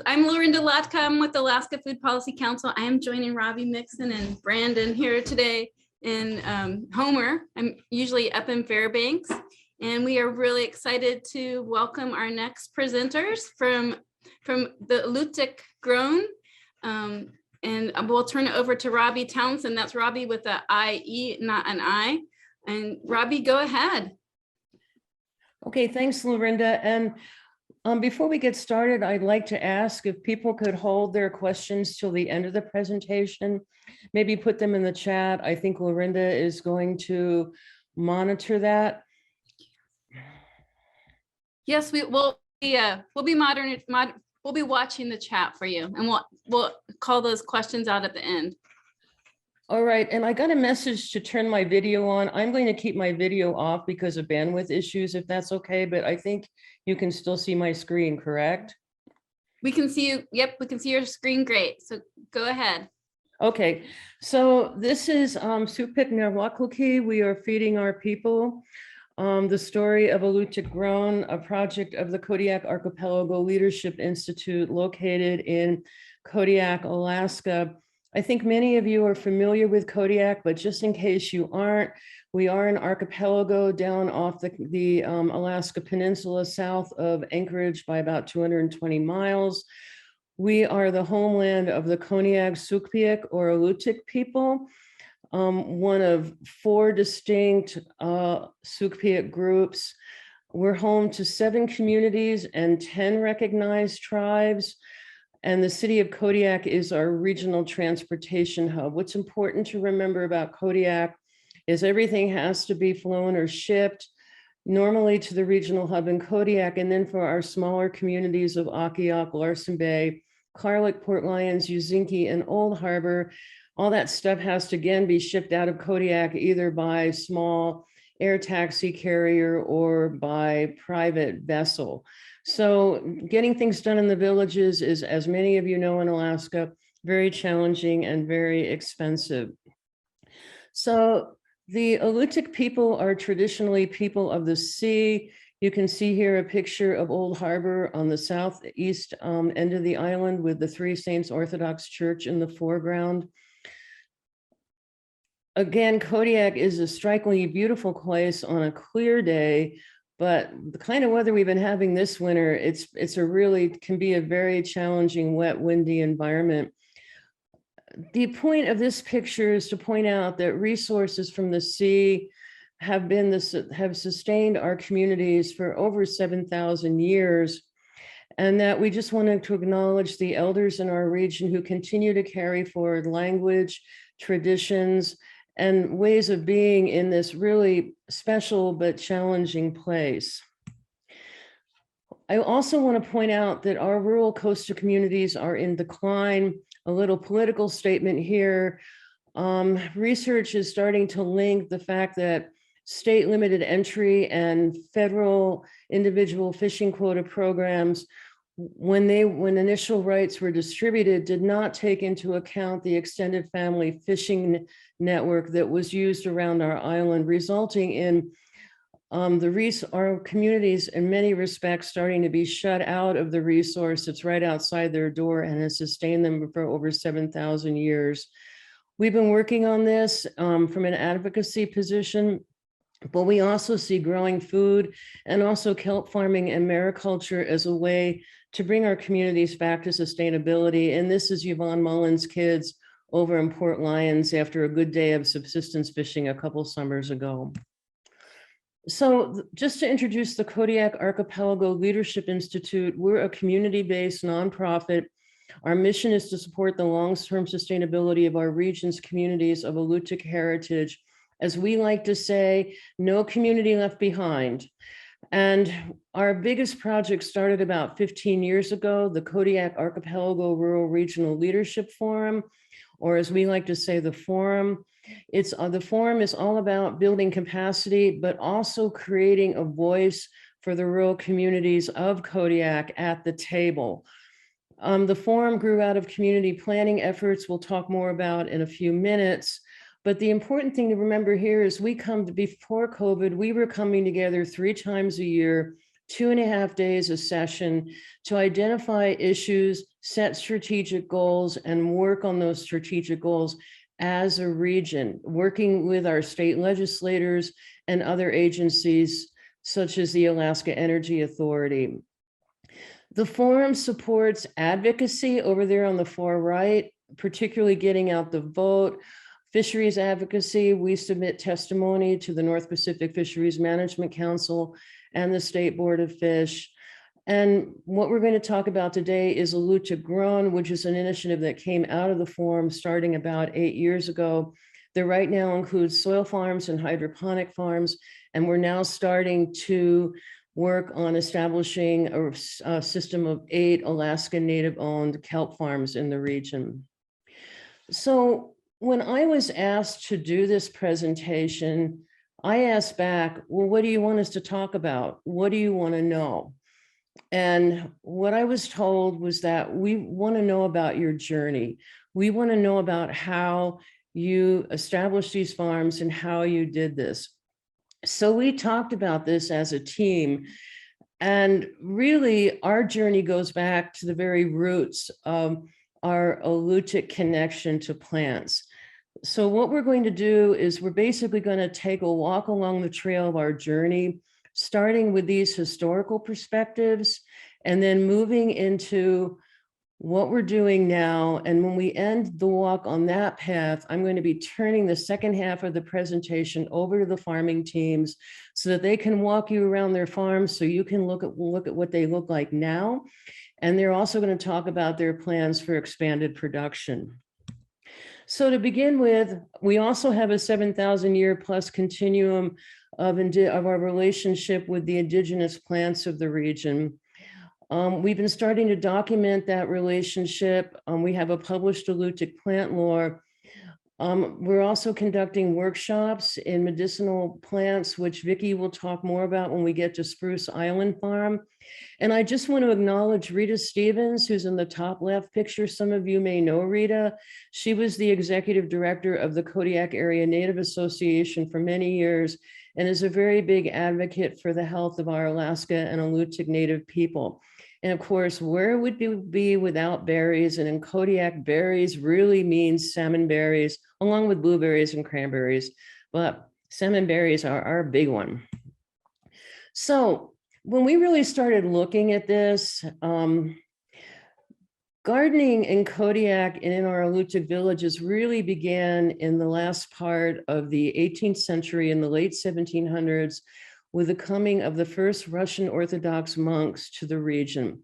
I'm Lorinda Latka. I'm with Alaska Food Policy Council. I am joining Robbie Mixon and Brandon here today in Homer. I'm usually up in Fairbanks, and we are really excited to welcome our next presenters from the Alutiiq Grown. And we'll turn it over to Robbie Townsend. That's Robbie with an I-E, not an I. And Robbie, go ahead. Okay, thanks, Lorinda. And before we get started, I'd like to ask if people could hold their questions till the end of the presentation, maybe put them in the chat. I think Lorinda is going to monitor that. Yes, we'll be watching the chat for you, and we'll call those questions out at the end. All right, and I got a message to turn my video on. I'm going to keep my video off because of bandwidth issues, if that's okay, but I think you can still see my screen, correct? We can see you. Yep, we can see your screen. Great. So go ahead. Okay, so this is Suupet Neregkwarluki. We are feeding our people. The story of Alutiiq Grown, a project of the Kodiak Archipelago Leadership Institute located in Kodiak, Alaska. I think many of you are familiar with Kodiak, but just in case you aren't, we are an archipelago down off the Alaska Peninsula, south of Anchorage by about 220 miles. We are the homeland of the Kodiak Suupet or Alutiiq people, one of 4 distinct Suupet groups. We're home to 7 communities and 10 recognized tribes. And the city of Kodiak is our regional transportation hub. What's important to remember about Kodiak is everything has to be flown or shipped, normally to the regional hub in Kodiak, and then for our smaller communities of Aqiaq, Larsen Bay, Kqikr'taq, Port Lions, Ouzinkie, and Old Harbor, all that stuff has to again be shipped out of Kodiak either by small air taxi carrier or by private vessel. So getting things done in the villages is, as many of you know in Alaska, very challenging and very expensive. So the Alutiiq people are traditionally people of the sea. You can see here a picture of Old Harbor on the southeast end of the island with the Three Saints Orthodox Church in the foreground. Again, Kodiak is a strikingly beautiful place on a clear day, but the kind of weather we've been having this winter, can be a very challenging, wet, windy environment. The point of this picture is to point out that resources from the sea have sustained our communities for over 7,000 years, and that we just wanted to acknowledge the elders in our region who continue to carry forward language, traditions, and ways of being in this really special but challenging place. I also want to point out that our rural coastal communities are in decline. A little political statement here. Research is starting to link the fact that state limited entry and federal individual fishing quota programs, when initial rights were distributed, did not take into account the extended family fishing network that was used around our island, resulting in our communities in many respects starting to be shut out of the resource that's right outside their door and has sustained them for over 7,000 years. We've been working on this from an advocacy position, but we also see growing food and also kelp farming and mariculture as a way to bring our communities back to sustainability. And this is Yvonne Mullen's kids over in Port Lions after a good day of subsistence fishing a couple summers ago. So just to introduce the Kodiak Archipelago Leadership Institute, we're a community-based nonprofit Our mission is to support the long-term sustainability of our region's communities of Alutiiq heritage. As we like to say, no community left behind. And our biggest project started about 15 years ago, the Kodiak Archipelago Rural Regional Leadership Forum, or as we like to say, the forum. The forum is all about building capacity, but also creating a voice for the rural communities of Kodiak at the table. The forum grew out of community planning efforts we'll talk more about in a few minutes. But the important thing to remember here is before COVID, we were coming together 3 times a year, 2.5 days a session to identify issues, set strategic goals, and work on those strategic goals as a region, working with our state legislators and other agencies such as the Alaska Energy Authority. The forum supports advocacy over there on the far right, particularly getting out the vote. Fisheries advocacy, we submit testimony to the North Pacific Fisheries Management Council and the State Board of Fish. And what we're going to talk about today is Alutiiq Grown, which is an initiative that came out of the forum starting about 8 years ago. That right now includes soil farms and hydroponic farms. And we're now starting to work on establishing a system of 8 Alaska Native-owned kelp farms in the region. So when I was asked to do this presentation, I asked back, well, what do you want us to talk about? What do you want to know? And what I was told was that we want to know about your journey. We want to know about how you established these farms and how you did this. So we talked about this as a team. And really, our journey goes back to the very roots of our Alutiiq connection to plants. So what we're going to do is we're basically going to take a walk along the trail of our journey, starting with these historical perspectives, and then moving into what we're doing now. And when we end the walk on that path, I'm going to be turning the second half of the presentation over to the farming teams so that they can walk you around their farms so you can look at what they look like now. And they're also going to talk about their plans for expanded production. So to begin with, we also have a 7,000-year plus continuum of our relationship with the indigenous plants of the region. We've been starting to document that relationship. We have a published Alutiiq plant lore. We're also conducting workshops in medicinal plants, which Vicki will talk more about when we get to Spruce Island Farm. And I just want to acknowledge Rita Stevens, who's in the top left picture. Some of you may know Rita. She was the executive director of the Kodiak Area Native Association for many years and is a very big advocate for the health of our Alaska and Alutiiq Native people. And of course, where would we be without berries? And in Kodiak, berries really means salmon berries, along with blueberries and cranberries. But salmon berries are our big one. So when we really started looking at this, gardening in Kodiak and in our Alutiiq villages really began in the last part of the 18th century, in the late 1700s, with the coming of the first Russian Orthodox monks to the region.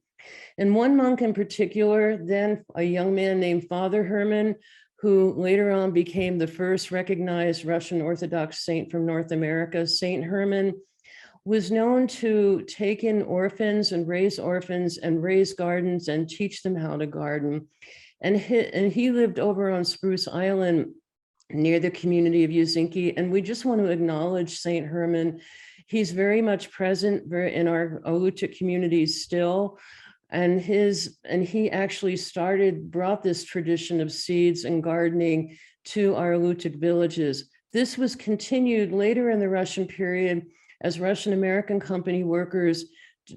And one monk in particular, then a young man named Father Herman, who later on became the first recognized Russian Orthodox saint from North America. Saint Herman was known to take in orphans and raise gardens and teach them how to garden. And he lived over on Spruce Island near the community of Ouzinkie. And we just want to acknowledge Saint Herman. He's very much present in our Alutiiq communities still. And he actually brought this tradition of seeds and gardening to our Alutiiq villages. This was continued later in the Russian period as Russian American company workers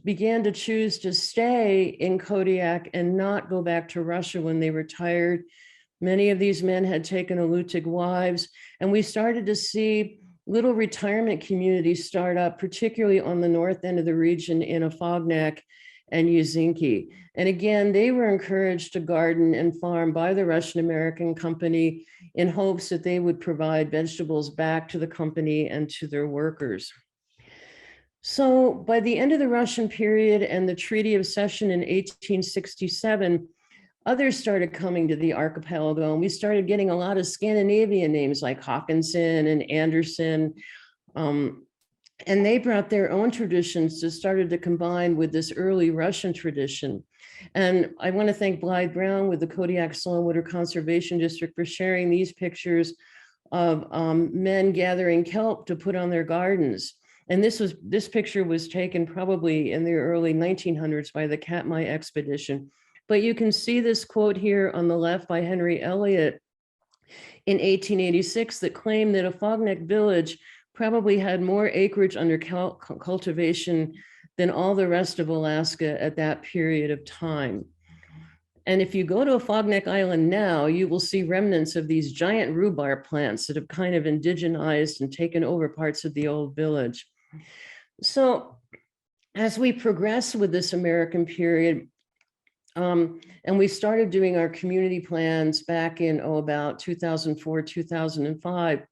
began to choose to stay in Kodiak and not go back to Russia when they retired. Many of these men had taken Alutiiq wives, and we started to see little retirement communities start up, particularly on the north end of the region in Afognak and Ouzinkie. And again, they were encouraged to garden and farm by the Russian American company in hopes that they would provide vegetables back to the company and to their workers. So by the end of the Russian period and the Treaty of Cession in 1867, others started coming to the archipelago, and we started getting a lot of Scandinavian names like Håkansson and Anderson. And they brought their own traditions that started to combine with this early Russian tradition. And I want to thank Blythe Brown with the Kodiak Saltwater Conservation District for sharing these pictures of men gathering kelp to put on their gardens. And this picture was taken probably in the early 1900s by the Katmai expedition. But you can see this quote here on the left by Henry Elliott in 1886 that claimed that Afognak village probably had more acreage under cultivation than all the rest of Alaska at that period of time. And if you go to Afognak Island now, you will see remnants of these giant rhubarb plants that have kind of indigenized and taken over parts of the old village. So as we progress with this American period, and we started doing our community plans back in, about 2004, 2005,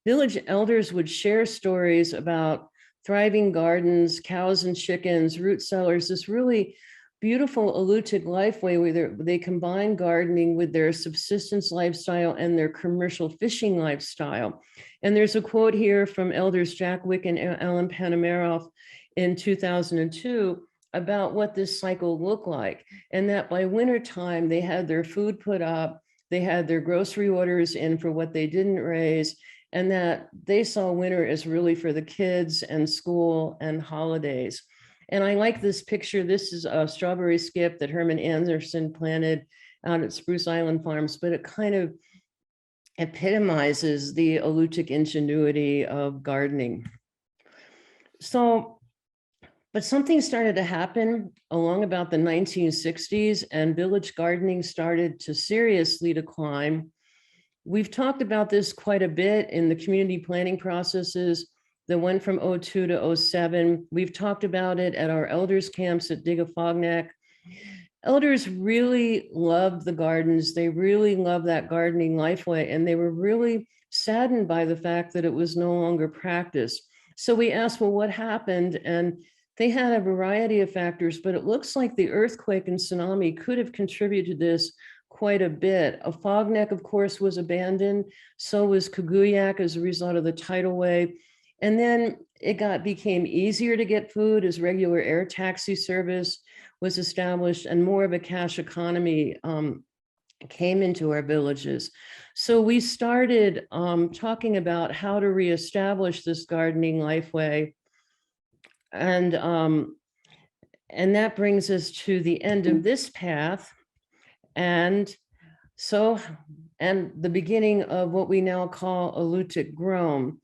village elders would share stories about thriving gardens, cows and chickens, root cellars, this really beautiful Alutiiq lifeway where they combine gardening with their subsistence lifestyle and their commercial fishing lifestyle. And there's a quote here from elders Jack Wick and Alan Panamaroff in 2002 about what this cycle looked like. And that by winter time, they had their food put up, they had their grocery orders in for what they didn't raise, and that they saw winter as really for the kids and school and holidays. And I like this picture. This is a strawberry skip that Herman Anderson planted out at Spruce Island Farms, but it kind of epitomizes the Alutiiq ingenuity of gardening. So, but something started to happen along about the 1960s, and village gardening started to seriously decline. We've talked about this quite a bit in the community planning processes that went from 02 to 07. We've talked about it at our elders camps at Digafognak. Elders really loved the gardens. They really loved that gardening lifeway, and they were really saddened by the fact that it was no longer practiced. So we asked, well, what happened? And they had a variety of factors, but it looks like the earthquake and tsunami could have contributed to this quite a bit. Afognak, of course, was abandoned. So was Qikr'taq as a result of the tidal wave. And then it became easier to get food as regular air taxi service was established, and more of a cash economy came into our villages. So we started talking about how to reestablish this gardening lifeway. And that brings us to the end of this path. And the beginning of what we now call Alutiiq Grown.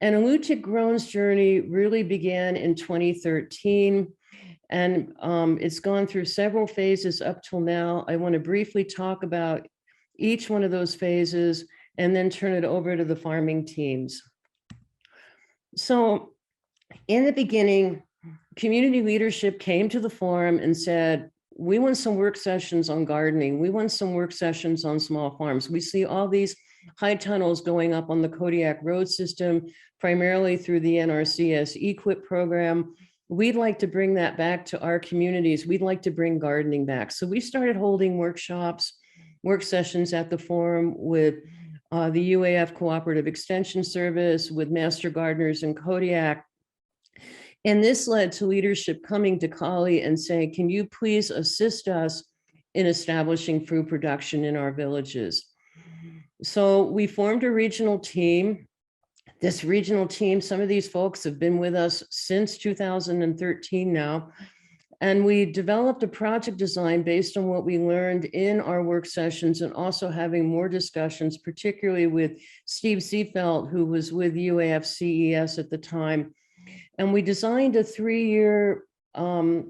And Alutiiq Grown's journey really began in 2013. And it's gone through several phases up till now. I want to briefly talk about each one of those phases and then turn it over to the farming teams. So in the beginning, community leadership came to the forum and said, we want some work sessions on gardening. We want some work sessions on small farms. We see all these high tunnels going up on the Kodiak road system, primarily through the NRCS EQIP program. We'd like to bring that back to our communities. We'd like to bring gardening back. So we started holding workshops, work sessions at the forum with the UAF Cooperative Extension Service, with Master Gardeners in Kodiak. And this led to leadership coming to KALI and saying, can you please assist us in establishing food production in our villages? So we formed a regional team. This regional team, some of these folks have been with us since 2013 now. And we developed a project design based on what we learned in our work sessions, and also having more discussions, particularly with Steve Seefeld, who was with UAF CES at the time. And we designed a 3-year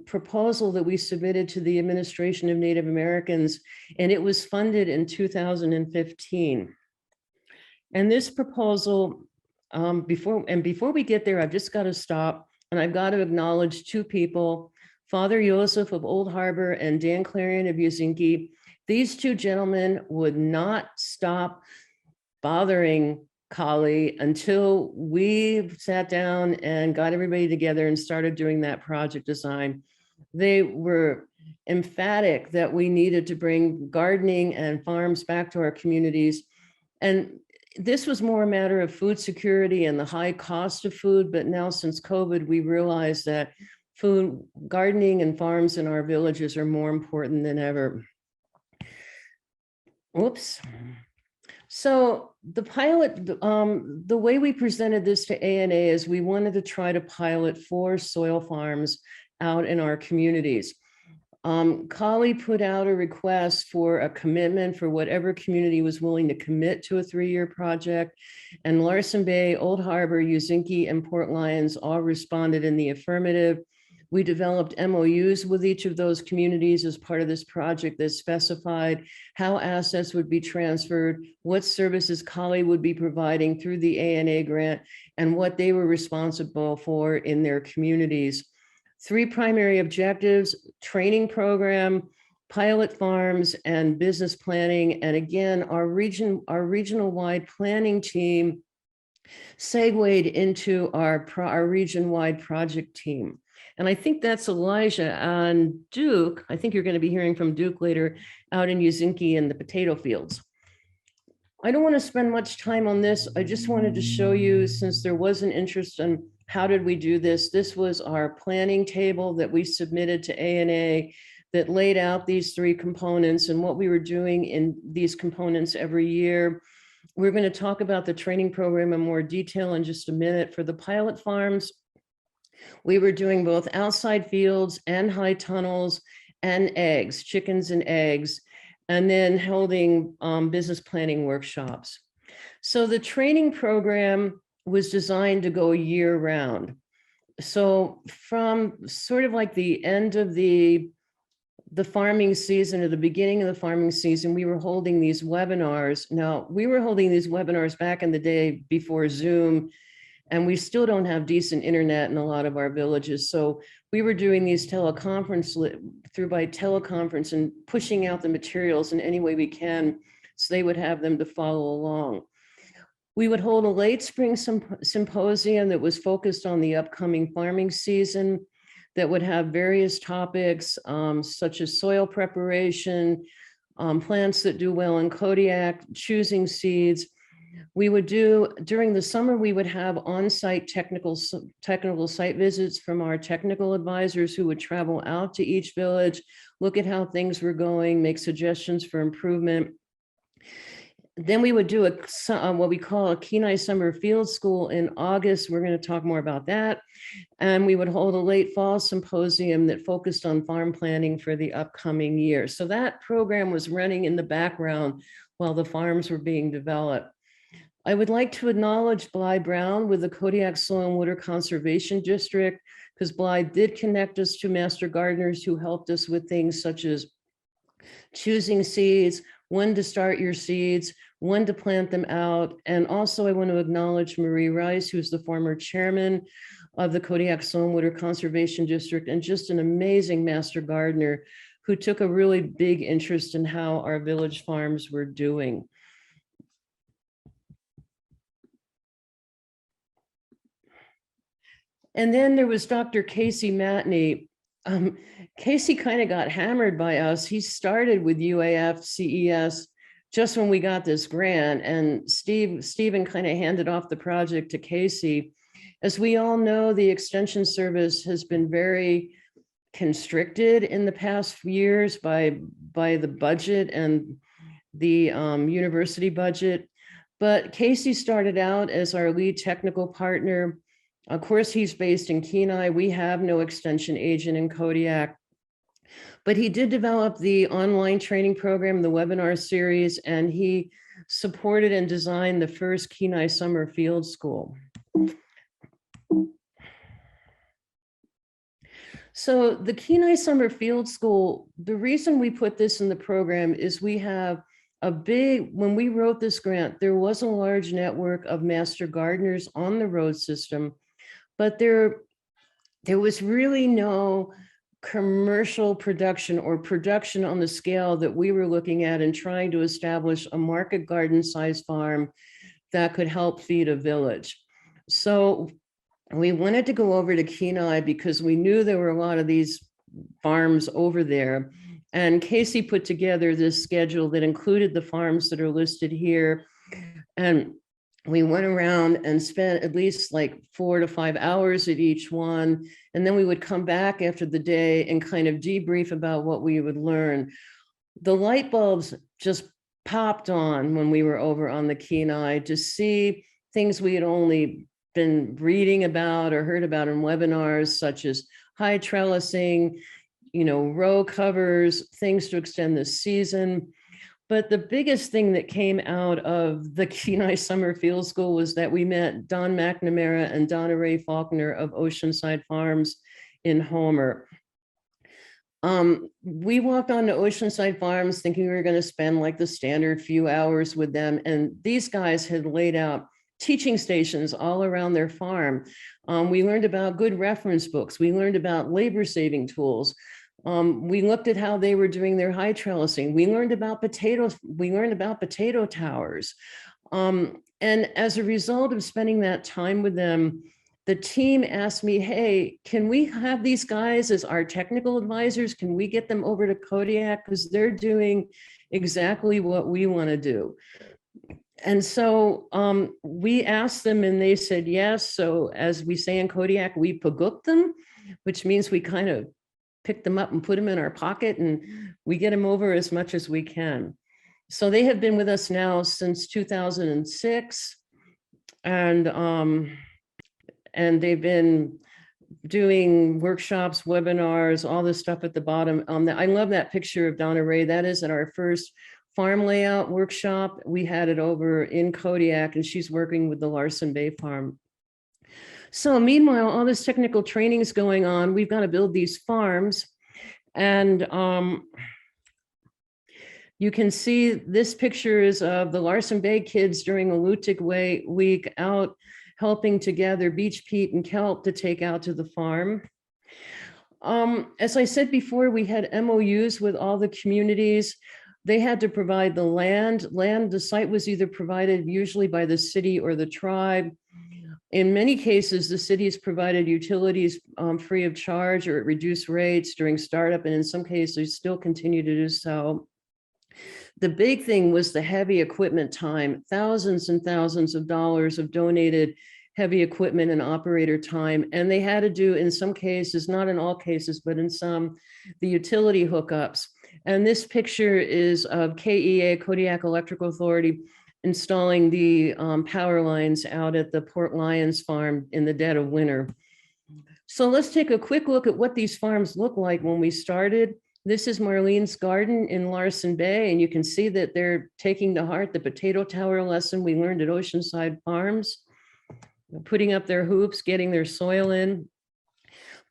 proposal that we submitted to the Administration of Native Americans, and it was funded in 2015. And this proposal, before we get there, I've just got to stop, and I've got to acknowledge two people, Father Joseph of Old Harbor and Dan Clarion of Ouzinkie. These two gentlemen would not stop bothering KALI until we sat down and got everybody together and started doing that project design. They were emphatic that we needed to bring gardening and farms back to our communities. And this was more a matter of food security and the high cost of food. But now since COVID, we realized that food, gardening and farms in our villages are more important than ever. Whoops. So the pilot, the way we presented this to ANA is we wanted to try to pilot 4 soil farms out in our communities. KALI put out a request for a commitment for whatever community was willing to commit to a 3-year project. And Larsen Bay, Old Harbor, Ouzinkie, and Port Lions all responded in the affirmative. We developed MOUs with each of those communities as part of this project that specified how assets would be transferred, what services KALI would be providing through the ANA grant, and what they were responsible for in their communities. 3 primary objectives: training program, pilot farms, and business planning. And again, our regional-wide planning team segued into our region-wide project team. And I think that's Elijah and Duke. I think you're going to be hearing from Duke later out in Ouzinkie in the potato fields. I don't want to spend much time on this. I just wanted to show you, since there was an interest in how did we do this, this was our planning table that we submitted to ANA that laid out these 3 components and what we were doing in these components every year. We're going to talk about the training program in more detail in just a minute. For the pilot farms, we were doing both outside fields and high tunnels and eggs, chickens and eggs, and then holding business planning workshops. So the training program was designed to go year round. So from sort of like the end of the farming season or the beginning of the farming season, we were holding these webinars. Now, we were holding these webinars back in the day before Zoom, and we still don't have decent internet in a lot of our villages. So we were doing these teleconference by teleconference and pushing out the materials in any way we can so they would have them to follow along. We would hold a late spring symposium that was focused on the upcoming farming season that would have various topics such as soil preparation, plants that do well in Kodiak, choosing seeds. We would do, during the summer, we would have on-site technical site visits from our technical advisors who would travel out to each village, look at how things were going, make suggestions for improvement. Then we would do what we call a Kenai Summer Field School in August. We're going to talk more about that. And we would hold a late fall symposium that focused on farm planning for the upcoming year. So that program was running in the background while the farms were being developed. I would like to acknowledge Bly Brown with the Kodiak Soil and Water Conservation District, because Bly did connect us to master gardeners who helped us with things such as choosing seeds, when to start your seeds, when to plant them out. And also I want to acknowledge Marie Rice, who's the former chairman of the Kodiak Soil and Water Conservation District, and just an amazing master gardener who took a really big interest in how our village farms were doing. And then there was Dr. Casey Matney. Casey kind of got hammered by us. He started with UAF CES just when we got this grant, and Stephen kind of handed off the project to Casey. As we all know, the Extension Service has been very constricted in the past few years by the budget and the university budget. But Casey started out as our lead technical partner. Of course, he's based in Kenai. We have no extension agent in Kodiak. But he did develop the online training program, the webinar series, and he supported and designed the first Kenai Summer Field School. So the Kenai Summer Field School, the reason we put this in the program is we have when we wrote this grant, there was a large network of master gardeners on the road system, but there was really no commercial production or production on the scale that we were looking at and trying to establish a market garden size farm that could help feed a village. So we wanted to go over to Kenai because we knew there were a lot of these farms over there. And Casey put together this schedule that included the farms that are listed here. And we went around and spent at least like 4 to 5 hours at each one. And then we would come back after the day and kind of debrief about what we would learn. The light bulbs just popped on when we were over on the Kenai to see things we had only been reading about or heard about in webinars, such as high trellising, row covers, things to extend the season. But the biggest thing that came out of the Kenai Summer Field School was that we met Don McNamara and Donna Ray Faulkner of Oceanside Farms in Homer. We walked on to Oceanside Farms thinking we were going to spend like the standard few hours with them. And these guys had laid out teaching stations all around their farm. We learned about good reference books. We learned about labor saving tools. We looked at how they were doing their high trellising. We learned about potatoes. We learned about potato towers. And as a result of spending that time with them, the team asked me, hey, can we have these guys as our technical advisors? Can we get them over to Kodiak? Because they're doing exactly what we want to do. And so we asked them and they said yes. So as we say in Kodiak, we pagooked them, which means we kind of pick them up and put them in our pocket and we get them over as much as we can. So they have been with us now since 2006. And they've been doing workshops, webinars, all this stuff at the bottom. I love that picture of Donna Ray. That is at our first farm layout workshop. We had it over in Kodiak and she's working with the Larsen Bay farm. So meanwhile, all this technical training is going on. We've got to build these farms. And you can see this picture is of the Larsen Bay kids during Alutiiq week out helping to gather beach peat and kelp to take out to the farm. As I said before, we had MOUs with all the communities. They had to provide the land. The site was either provided usually by the city or the tribe. In many cases, the cities provided utilities free of charge or at reduced rates during startup, and in some cases still continue to do so. The big thing was the heavy equipment time, thousands and thousands of dollars of donated heavy equipment and operator time. And they had to do, in some cases, not in all cases, but in some, the utility hookups. And this picture is of KEA, Kodiak Electrical Authority, installing the power lines out at the Port Lions farm in the dead of winter. So let's take a quick look at what these farms look like when we started. This is Marlene's garden in Larsen Bay, and you can see that they're taking to heart the potato tower lesson we learned at Oceanside Farms, putting up their hoops, getting their soil in.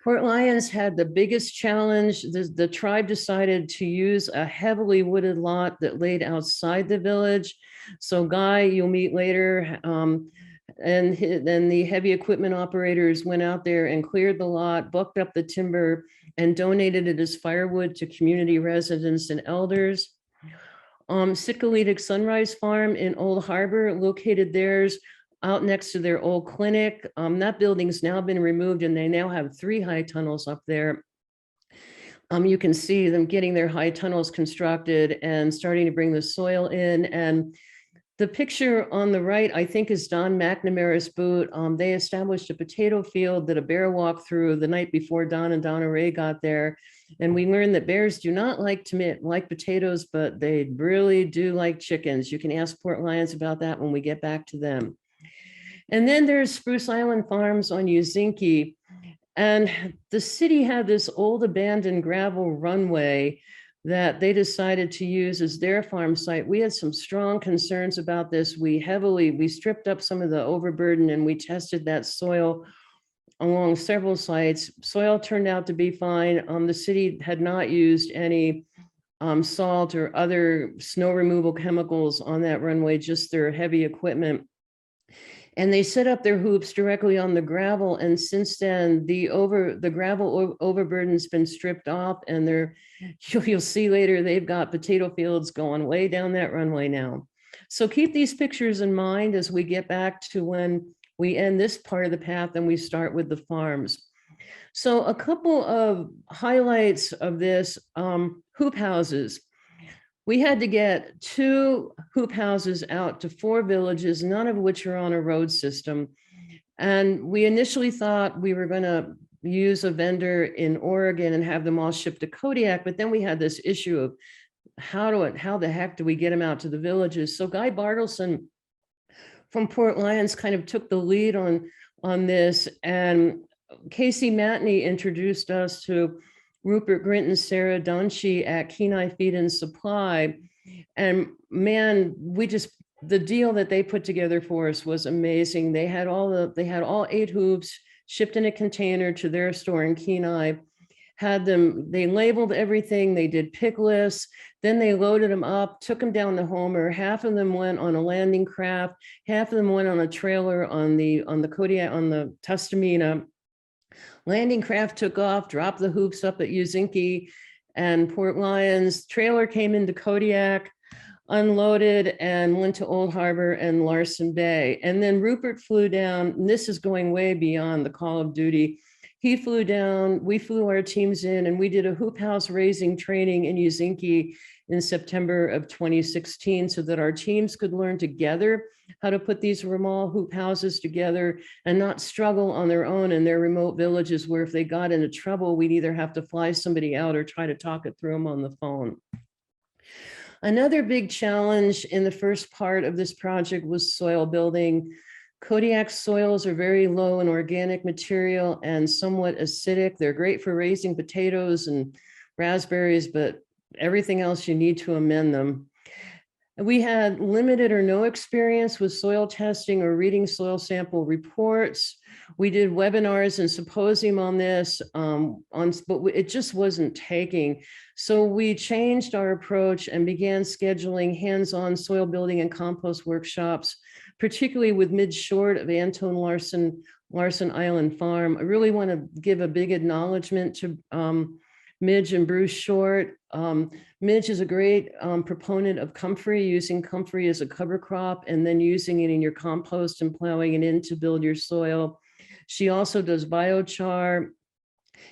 Port Lions had the biggest challenge. The tribe decided to use a heavily wooded lot that laid outside the village. So Guy, you'll meet later, and then the heavy equipment operators went out there and cleared the lot, bucked up the timber, and donated it as firewood to community residents and elders. Sickoletic Sunrise Farm in Old Harbor located theirs out next to their old clinic. That building's now been removed and they now have 3 high tunnels up there. You can see them getting their high tunnels constructed and starting to bring the soil in. And the picture on the right, I think, is Don McNamara's boot. They established a potato field that a bear walked through the night before Don and Donna Ray got there. And we learned that bears do not like potatoes, but they really do like chickens. You can ask Port Lions about that when we get back to them. And then there's Spruce Island Farms on Ouzinkie. And the city had this old abandoned gravel runway that they decided to use as their farm site. We had some strong concerns about this. We stripped up some of the overburden and we tested that soil along several sites. Soil turned out to be fine. The city had not used any salt or other snow removal chemicals on that runway, just their heavy equipment. And they set up their hoops directly on the gravel. And since then, the gravel overburden's been stripped off, and you'll see later, they've got potato fields going way down that runway now. So keep these pictures in mind as we get back to when we end this part of the path and we start with the farms. So a couple of highlights of this, hoop houses. We had to get 2 hoop houses out to 4 villages, none of which are on a road system. And we initially thought we were going to use a vendor in Oregon and have them all shipped to Kodiak, but then we had this issue of how the heck do we get them out to the villages? So Guy Bartleson from Port Lions kind of took the lead on this, and Casey Matney introduced us to Rupert Grint and Sarah Donchi at Kenai Feed and Supply. And man, the deal that they put together for us was amazing. They had all 8 hoops shipped in a container to their store in Kenai, they labeled everything, they did pick lists, then they loaded them up, took them down to Homer. Half of them went on a landing craft, half of them went on a trailer on the Kodiak, on the Tustamina. Landing craft took off, dropped the hoops up at Ouzinkie and Port Lions. Trailer came into Kodiak, unloaded, and went to Old Harbor and Larsen Bay. And then Rupert flew down, and this is going way beyond the call of duty. He flew down, we flew our teams in, and we did a hoop house raising training in Ouzinkie in September of 2016 so that our teams could learn together how to put these small hoop houses together and not struggle on their own in their remote villages where if they got into trouble, we'd either have to fly somebody out or try to talk it through them on the phone. Another big challenge in the first part of this project was soil building. Kodiak soils are very low in organic material and somewhat acidic. They're great for raising potatoes and raspberries, but everything else you need to amend them. We had limited or no experience with soil testing or reading soil sample reports. We did webinars and symposium on this, but it just wasn't taking. So we changed our approach and began scheduling hands-on soil building and compost workshops, particularly with Midge Short of Anton Larsen Island Farm. I really want to give a big acknowledgement to Midge and Bruce Short. Midge is a great proponent of comfrey, using comfrey as a cover crop and then using it in your compost and plowing it in to build your soil. She also does biochar.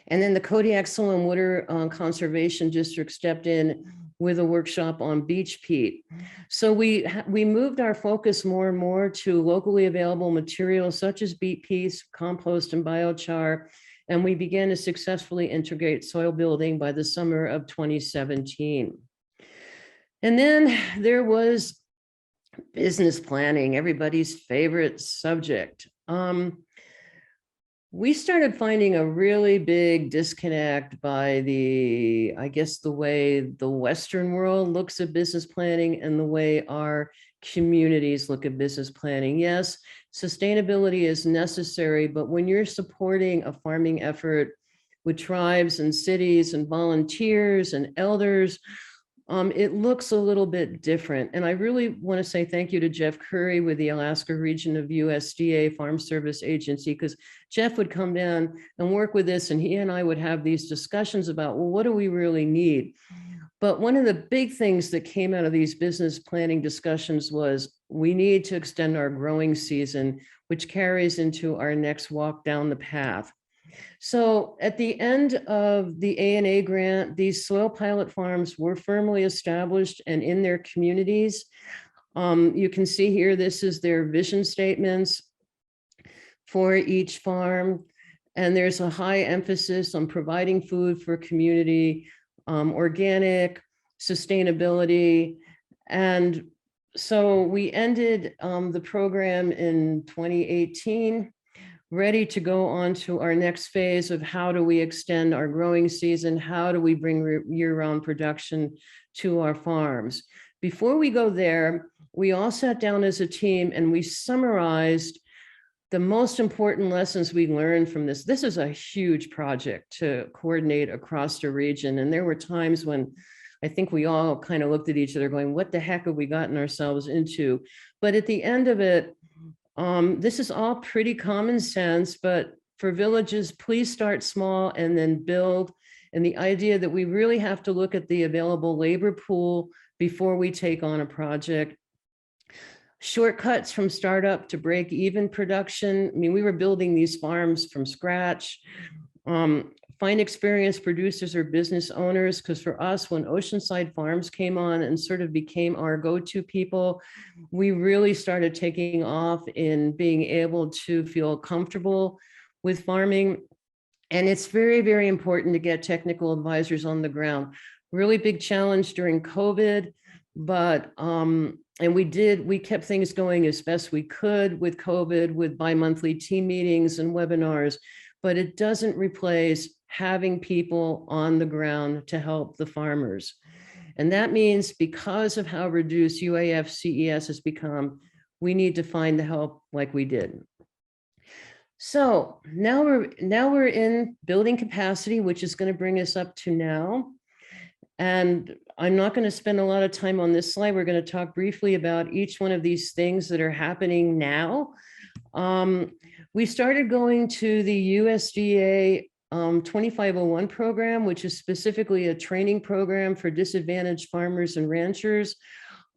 And then the Kodiak Soil and Water Conservation District stepped in with a workshop on beach peat. So we moved our focus more and more to locally available materials such as beet peat, compost, and biochar. And we began to successfully integrate soil building by the summer of 2017. And then there was business planning, everybody's favorite subject. We started finding a really big disconnect by the way the Western world looks at business planning and the way our communities look at business planning. Yes, sustainability is necessary, but when you're supporting a farming effort with tribes and cities and volunteers and elders, it looks a little bit different. And I really want to say thank you to Jeff Curry with the Alaska region of USDA Farm Service Agency, because Jeff would come down and work with this, and he and I would have these discussions about, well, what do we really need? But one of the big things that came out of these business planning discussions was we need to extend our growing season, which carries into our next walk down the path. So at the end of the A&A grant, these soil pilot farms were firmly established and in their communities. You can see here, this is their vision statements for each farm. And there's a high emphasis on providing food for community, organic, sustainability. And so we ended the program in 2018. Ready to go on to our next phase of how do we extend our growing season? How do we bring year-round production to our farms? Before we go there, we all sat down as a team and we summarized the most important lessons we learned from this. This is a huge project to coordinate across the region. And there were times when I think we all kind of looked at each other going, what the heck have we gotten ourselves into? But at the end of it, this is all pretty common sense, but for villages, please start small and then build. And the idea that we really have to look at the available labor pool before we take on a project. Shortcuts from startup to break even production. I mean, we were building these farms from scratch. Find experienced producers or business owners, because for us, when Oceanside Farms came on and sort of became our go-to people, we really started taking off in being able to feel comfortable with farming. And it's very, very important to get technical advisors on the ground. Really big challenge during COVID, but and we kept things going as best we could with COVID, with bi-monthly team meetings and webinars, but it doesn't replace having people on the ground to help the farmers. And that means because of how reduced UAF CES has become, we need to find the help like we did. So now we're in building capacity, which is going to bring us up to now. And I'm not going to spend a lot of time on this slide. We're going to talk briefly about each one of these things that are happening now. We started going to the USDA 2501 program, which is specifically a training program for disadvantaged farmers and ranchers.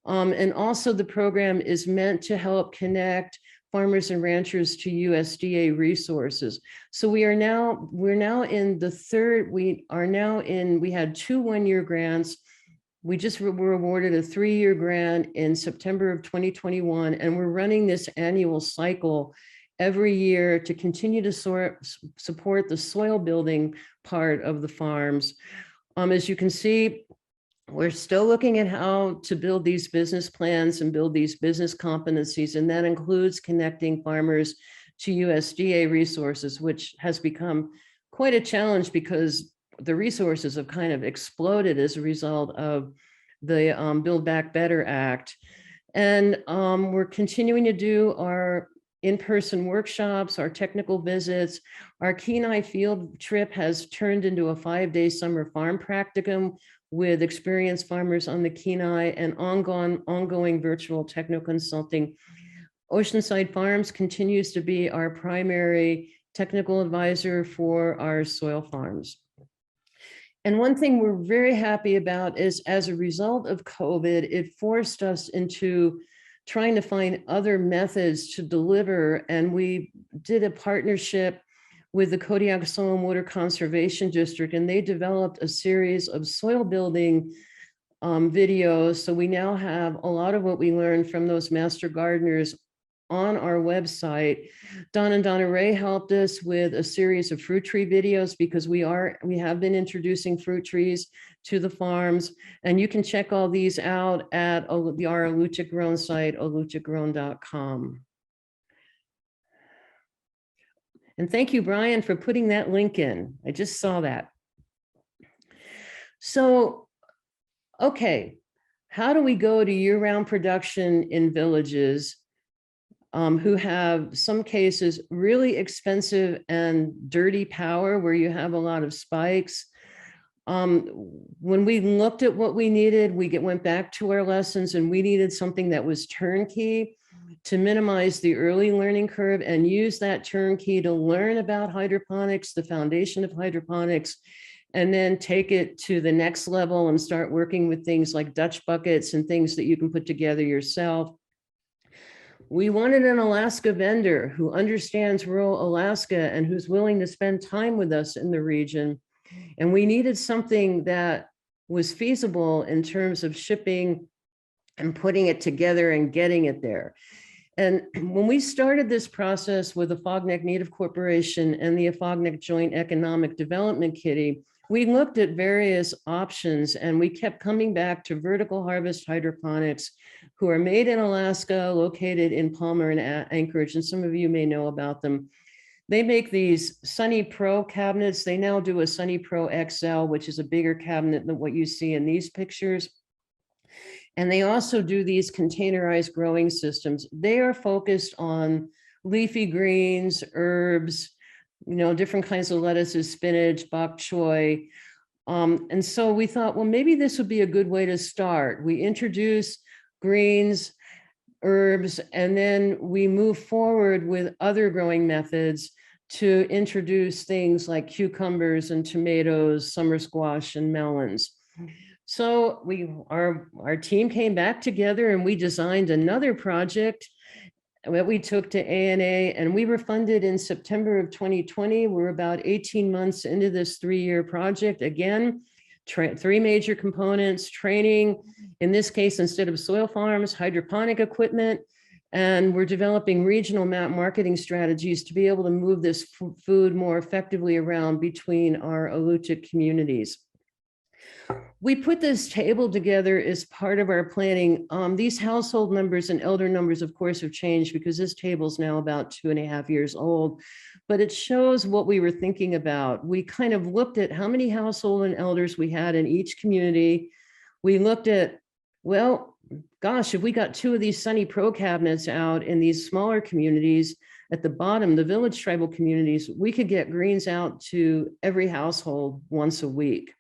And also the program is meant to help connect farmers and ranchers to USDA resources. So we're now in the third, we had 2 one-year grants. We just were awarded a 3-year grant in September of 2021, and we're running this annual cycle every year to continue to support the soil building part of the farms. As you can see, we're still looking at how to build these business plans and build these business competencies, and that includes connecting farmers to USDA resources, which has become quite a challenge because the resources have kind of exploded as a result of the Build Back Better Act. And we're continuing to do our in-person workshops, our technical visits. Our Kenai field trip has turned into a 5-day summer farm practicum with experienced farmers on the Kenai, and ongoing virtual techno consulting. Oceanside Farms continues to be our primary technical advisor for our soil farms. And one thing we're very happy about is, as a result of COVID, it forced us into trying to find other methods to deliver. And we did a partnership with the Kodiak Soil and Water Conservation District, and they developed a series of soil building videos. So we now have a lot of what we learned from those master gardeners on our website. Don and Donna Ray helped us with a series of fruit tree videos because we have been introducing fruit trees to the farms, and you can check all these out at our Alutiiq Grown site, alutiiqgrown.com. And thank you, Brian, for putting that link in. I just saw that. So, okay, how do we go to year-round production in villages who have, some cases, really expensive and dirty power where you have a lot of spikes? When we looked at what we needed, we went back to our lessons, and we needed something that was turnkey to minimize the early learning curve and use that turnkey to learn about hydroponics, the foundation of hydroponics, and then take it to the next level and start working with things like Dutch buckets and things that you can put together yourself. We wanted an Alaska vendor who understands rural Alaska and who's willing to spend time with us in the region. And we needed something that was feasible in terms of shipping and putting it together and getting it there. And when we started this process with the Afognak Native Corporation and the Afognak Joint Economic Development Kitty, we looked at various options, and we kept coming back to vertical harvest hydroponics, who are made in Alaska, located in Palmer and Anchorage, and some of you may know about them. They make these Sunny Pro cabinets. They now do a Sunny Pro XL, which is a bigger cabinet than what you see in these pictures. And they also do these containerized growing systems. They are focused on leafy greens, herbs, different kinds of lettuces, spinach, bok choy. And so we thought, well, maybe this would be a good way to start. We introduce greens, herbs, and then we move forward with other growing methods to introduce things like cucumbers and tomatoes, summer squash and melons. So our team came back together and we designed another project that we took to ANA, and we were funded in September of 2020. We're about 18 months into this 3-year project. Again, 3 major components: training, in this case, instead of soil farms, hydroponic equipment, and we're developing regional marketing strategies to be able to move this food more effectively around between our Alutiiq communities. We put this table together as part of our planning. These household numbers and elder numbers, of course, have changed because this table is now about 2.5 years old, but it shows what we were thinking about. We kind of looked at how many household and elders we had in each community. We looked at, well, gosh, if we got 2 of these Sunny Pro cabinets out in these smaller communities at the bottom, the village tribal communities, we could get greens out to every household once a week.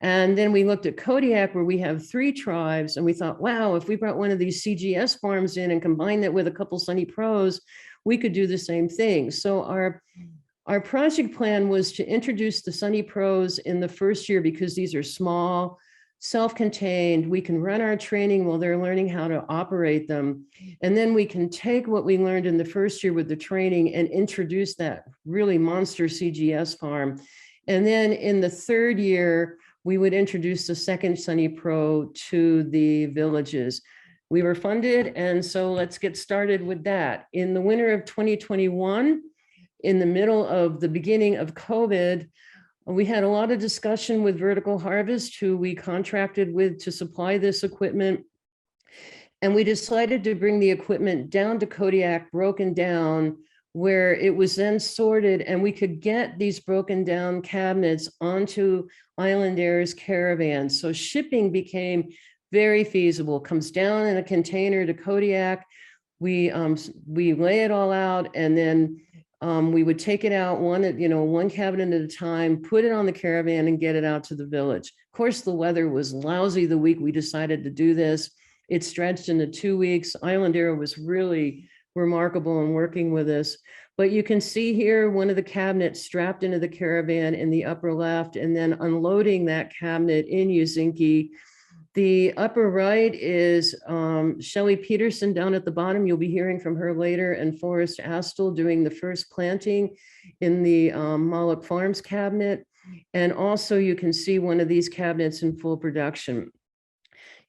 And then we looked at Kodiak, where we have 3 tribes, and we thought, wow, if we brought one of these CGS farms in and combined that with a couple Sunny Pros, we could do the same thing. So our project plan was to introduce the Sunny Pros in the first year because these are small, self-contained. We can run our training while they're learning how to operate them. And then we can take what we learned in the first year with the training and introduce that really monster CGS farm. And then in the 3rd year, we would introduce the second Sunny Pro to the villages. We were funded, and so let's get started with that. In the winter of 2021, in the middle of the beginning of COVID, we had a lot of discussion with Vertical Harvest, who we contracted with to supply this equipment. And we decided to bring the equipment down to Kodiak, broken down, where it was then sorted, and we could get these broken down cabinets onto Island Air's caravans. So shipping became very feasible. Comes down in a container to Kodiak. We lay it all out, and then we would take it out one cabinet at a time, put it on the caravan, and get it out to the village. Of course, the weather was lousy the week we decided to do this. It stretched into 2 weeks. Island Air was really remarkable in working with us. But you can see here one of the cabinets strapped into the caravan in the upper left, and then unloading that cabinet in Ouzinkie. The upper right is Shelley Peterson down at the bottom. You'll be hearing from her later, and Forrest Astle doing the first planting in the Moloch Farms cabinet. And also you can see one of these cabinets in full production.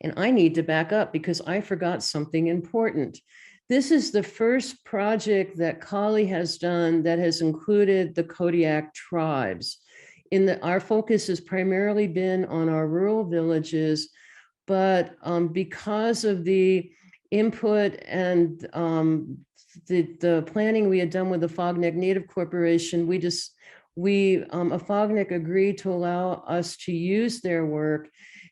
And I need to back up because I forgot something important. This is the first project that KALI has done that has included the Kodiak tribes. Our focus has primarily been on our rural villages, but because of the input and the planning we had done with the Fogneck Native Corporation, Fogneck agreed to allow us to use their work.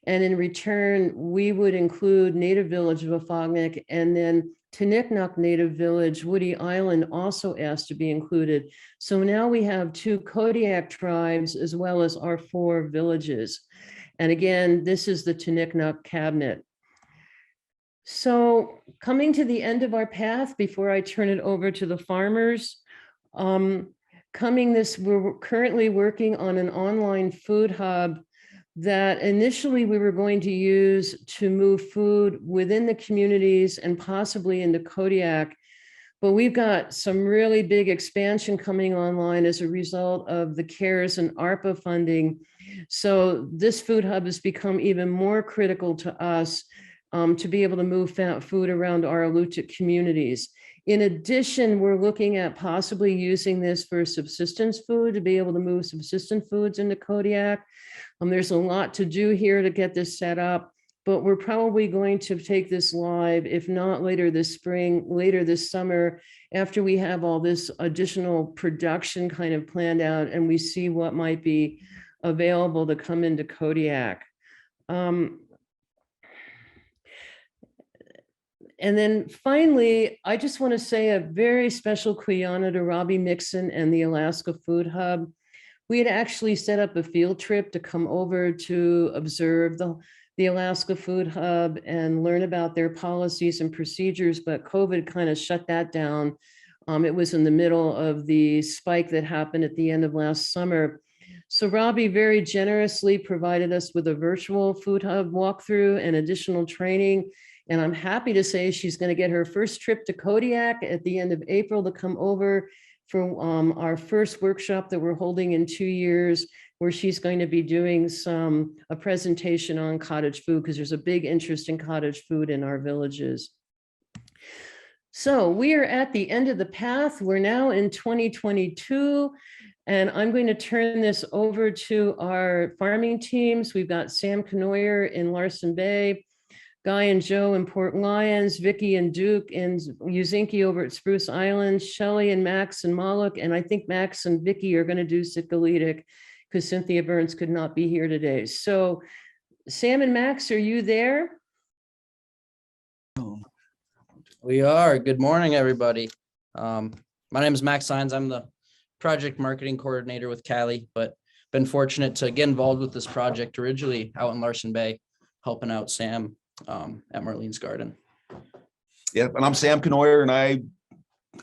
And in return, we would include Native Village of Afognak, and then Tiniqnuq Native Village, Woody Island, also asked to be included. So now we have 2 Kodiak tribes as well as our 4 villages. And again, this is the Tiniqnuq cabinet. So coming to the end of our path, before I turn it over to the farmers, we're currently working on an online food hub that initially we were going to use to move food within the communities and possibly into Kodiak. But we've got some really big expansion coming online as a result of the CARES and ARPA funding. So this food hub has become even more critical to us to be able to move food around our Alutiiq communities. In addition, we're looking at possibly using this for subsistence food, to be able to move subsistence foods into Kodiak. There's a lot to do here to get this set up, but we're probably going to take this live, if not later this spring, later this summer, after we have all this additional production kind of planned out and we see what might be available to come into Kodiak. And then finally, I just want to say a very special kuyana to Robbie Mixon and the Alaska Food Hub. We had actually set up a field trip to come over to observe the Alaska Food Hub and learn about their policies and procedures, but COVID kind of shut that down. It was in the middle of the spike that happened at the end of last summer. So Robbie very generously provided us with a virtual food hub walkthrough and additional training. And I'm happy to say she's going to get her first trip to Kodiak at the end of April to come over for our first workshop that we're holding in 2 years, where she's going to be doing a presentation on cottage food, because there's a big interest in cottage food in our villages. So we are at the end of the path. We're now in 2022, and I'm going to turn this over to our farming teams. We've got Sam Knoyer in Larsen Bay, Guy and Joe in Port Lions, Vicky and Duke in Ouzinkie over at Spruce Island, Shelley and Max and Moloch, and I think Max and Vicky are going to do Sickoletic because Cynthia Burns could not be here today. So Sam and Max, are you there? We are. Good morning, everybody. My name is Max Sines. I'm the project marketing coordinator with KALI, but been fortunate to get involved with this project originally out in Larsen Bay, helping out Sam at Marlene's garden. Yeah, and I'm Sam Knoyer, and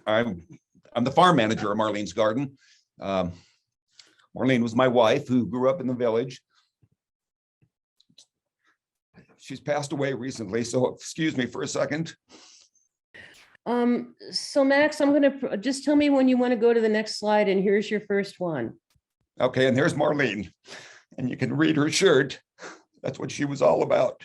I'm the farm manager of Marlene's garden. Marlene was my wife who grew up in the village. She's passed away recently, so excuse me for a second. So Max, I'm going to just tell me when you want to go to the next slide, and here's your first one. Okay, and there's Marlene, and you can read her shirt. That's what she was all about.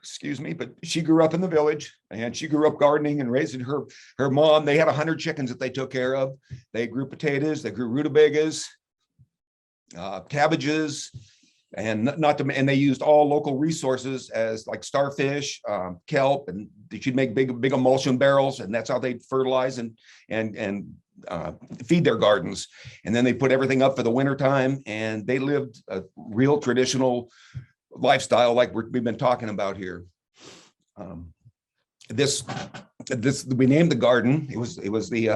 Excuse me, but she grew up in the village, and she grew up gardening and raising her mom. They had 100 chickens that they took care of. They grew potatoes, they grew rutabagas, cabbages, and and they used all local resources as like starfish, kelp, and she'd make big emulsion barrels, and that's how they'd fertilize and feed their gardens. And then they put everything up for the winter time, and they lived a real traditional lifestyle like we've been talking about here. This we named the garden. It was the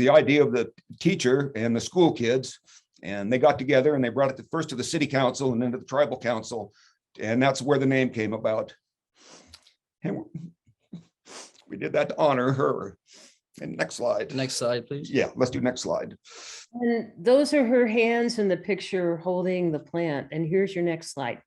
idea of the teacher and the school kids, and they got together and they brought it first to the city council and then to the tribal council, and that's where the name came about. And we did that to honor her. And next slide. Next slide, please. Yeah, let's do next slide. And those are her hands in the picture holding the plant. And here's your next slide.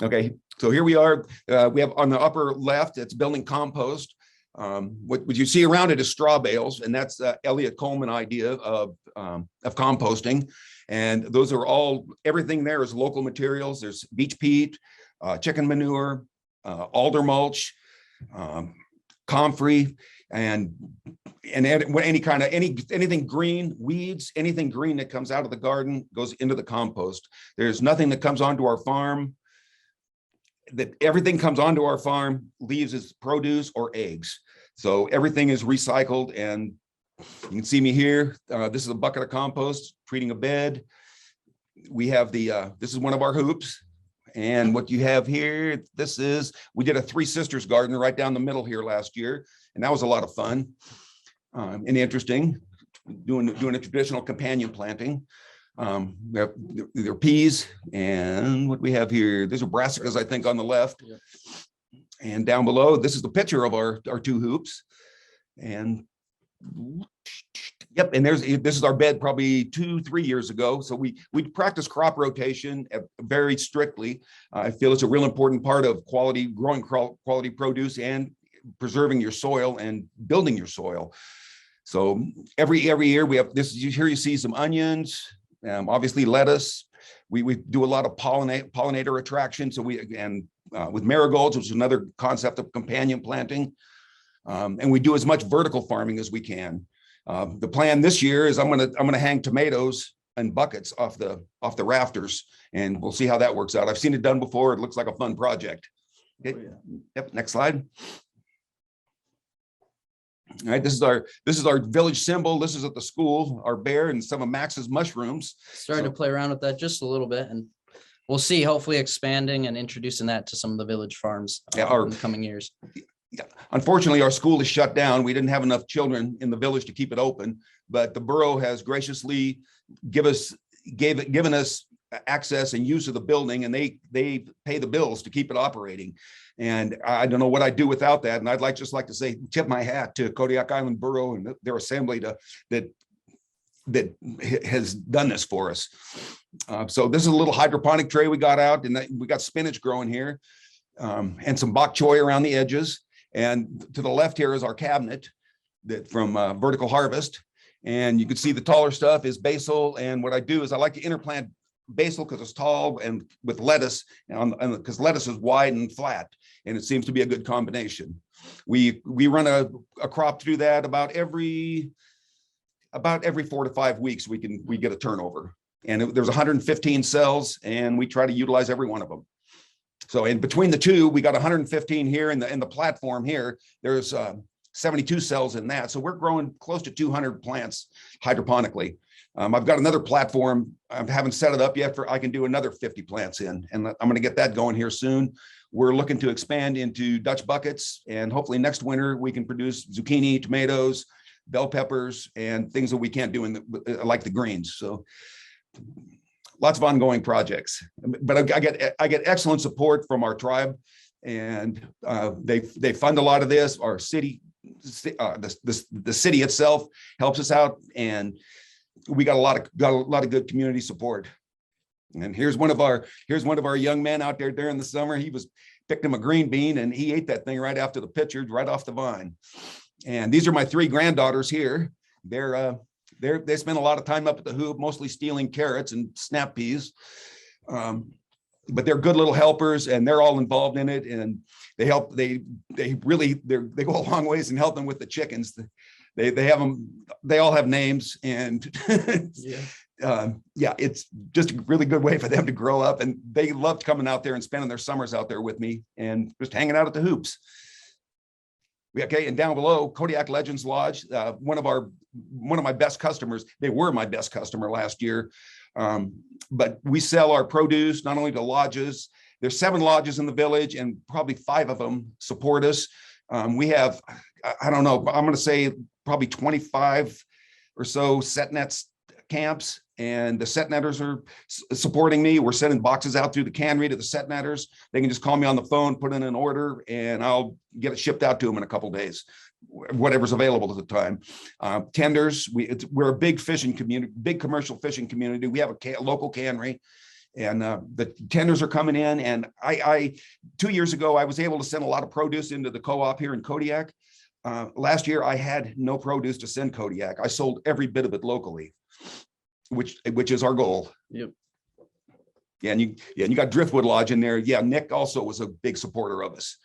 Okay, so here we are. We have on the upper left, it's building compost. What you see around it is straw bales, and that's Elliot Coleman idea of composting. And those are everything there is local materials. There's beach peat, chicken manure, alder mulch, comfrey, and anything green, weeds, anything green that comes out of the garden goes into the compost. There's nothing that comes onto our farm. Everything comes onto our farm leaves as produce or eggs. So everything is recycled, and you can see me here. This is a bucket of compost, treating a bed. We have this is one of our hoops. And what you have here, we did a Three Sisters garden right down the middle here last year. And that was a lot of fun and interesting, doing a traditional companion planting. There are peas, and what we have here, there's a brassicas, I think, on the left. Yeah. And down below, this is the picture of our two hoops. And yep, and this is our bed probably 2-3 years ago. So we practice crop rotation very strictly. I feel it's a real important part of growing quality produce and preserving your soil and building your soil. So every year we have this. Here you see some onions, obviously lettuce. We do a lot of pollinator attraction. So with marigolds, which is another concept of companion planting, and we do as much vertical farming as we can. The plan this year is I'm gonna hang tomatoes and buckets off the rafters, and we'll see how that works out. I've seen it done before. It looks like a fun project. Okay. Oh, yeah. Yep. Next slide. All right, this is our village symbol. This is at the school, our bear and some of Max's mushrooms. Starting to play around with that just a little bit, and we'll see, hopefully expanding and introducing that to some of the village farms in the coming years. Yeah. Unfortunately, our school is shut down. We didn't have enough children in the village to keep it open, but the borough has graciously given us access and use of the building, and they pay the bills to keep it operating. And I don't know what I'd do without that. And I'd just like to say, tip my hat to Kodiak Island Borough and their assembly that that has done this for us. So this is a little hydroponic tray we got out, and we got spinach growing here, and some bok choy around the edges. And to the left here is our cabinet that from Vertical Harvest. And you can see the taller stuff is basil. And what I do is I like to interplant basil because it's tall, and with lettuce, and because lettuce is wide and flat, and it seems to be a good combination. We run a crop through that about every 4 to 5 weeks. We get a turnover, and there's 115 cells, and we try to utilize every one of them. So in between the two, we got 115 here in the platform here. There's 72 cells in that. So we're growing close to 200 plants hydroponically. I've got another platform. I haven't set it up yet I can do another 50 plants in, and I'm going to get that going here soon. We're looking to expand into Dutch buckets, and hopefully next winter we can produce zucchini, tomatoes, bell peppers, and things that we can't do like the greens. So lots of ongoing projects, but I get excellent support from our tribe, and they fund a lot of this. Our city, the city itself helps us out, and we got a lot of good community support. And here's one of our young men out there during the summer. He picked him a green bean, and he ate that thing right after the pitcher, right off the vine. And these are my 3 granddaughters here. They spend a lot of time up at the hoop, mostly stealing carrots and snap peas. But they're good little helpers, and they're all involved in it. And they help. They go a long ways in helping with the chickens. They have them. They all have names, and it's just a really good way for them to grow up. And they loved coming out there and spending their summers out there with me and just hanging out at the hoops. Okay, and down below, Kodiak Legends Lodge, one of my best customers. They were my best customer last year, but we sell our produce not only to lodges. There's 7 lodges in the village, and probably 5 of them support us. We have, I don't know, I'm going to say probably 25 or so set nets camps, and the set netters are supporting me. We're sending boxes out through the cannery to the set netters. They can just call me on the phone, put in an order, and I'll get it shipped out to them in a couple of days, whatever's available at the time. Tenders, we're a big fishing community, big commercial fishing community. We have a local cannery, and the tenders are coming in. And I 2 years ago, I was able to send a lot of produce into the co-op here in Kodiak. Last year, I had no produce to send Kodiak. I sold every bit of it locally, which is our goal. Yep. Yeah, and you got Driftwood Lodge in there. Yeah, Nick also was a big supporter of us.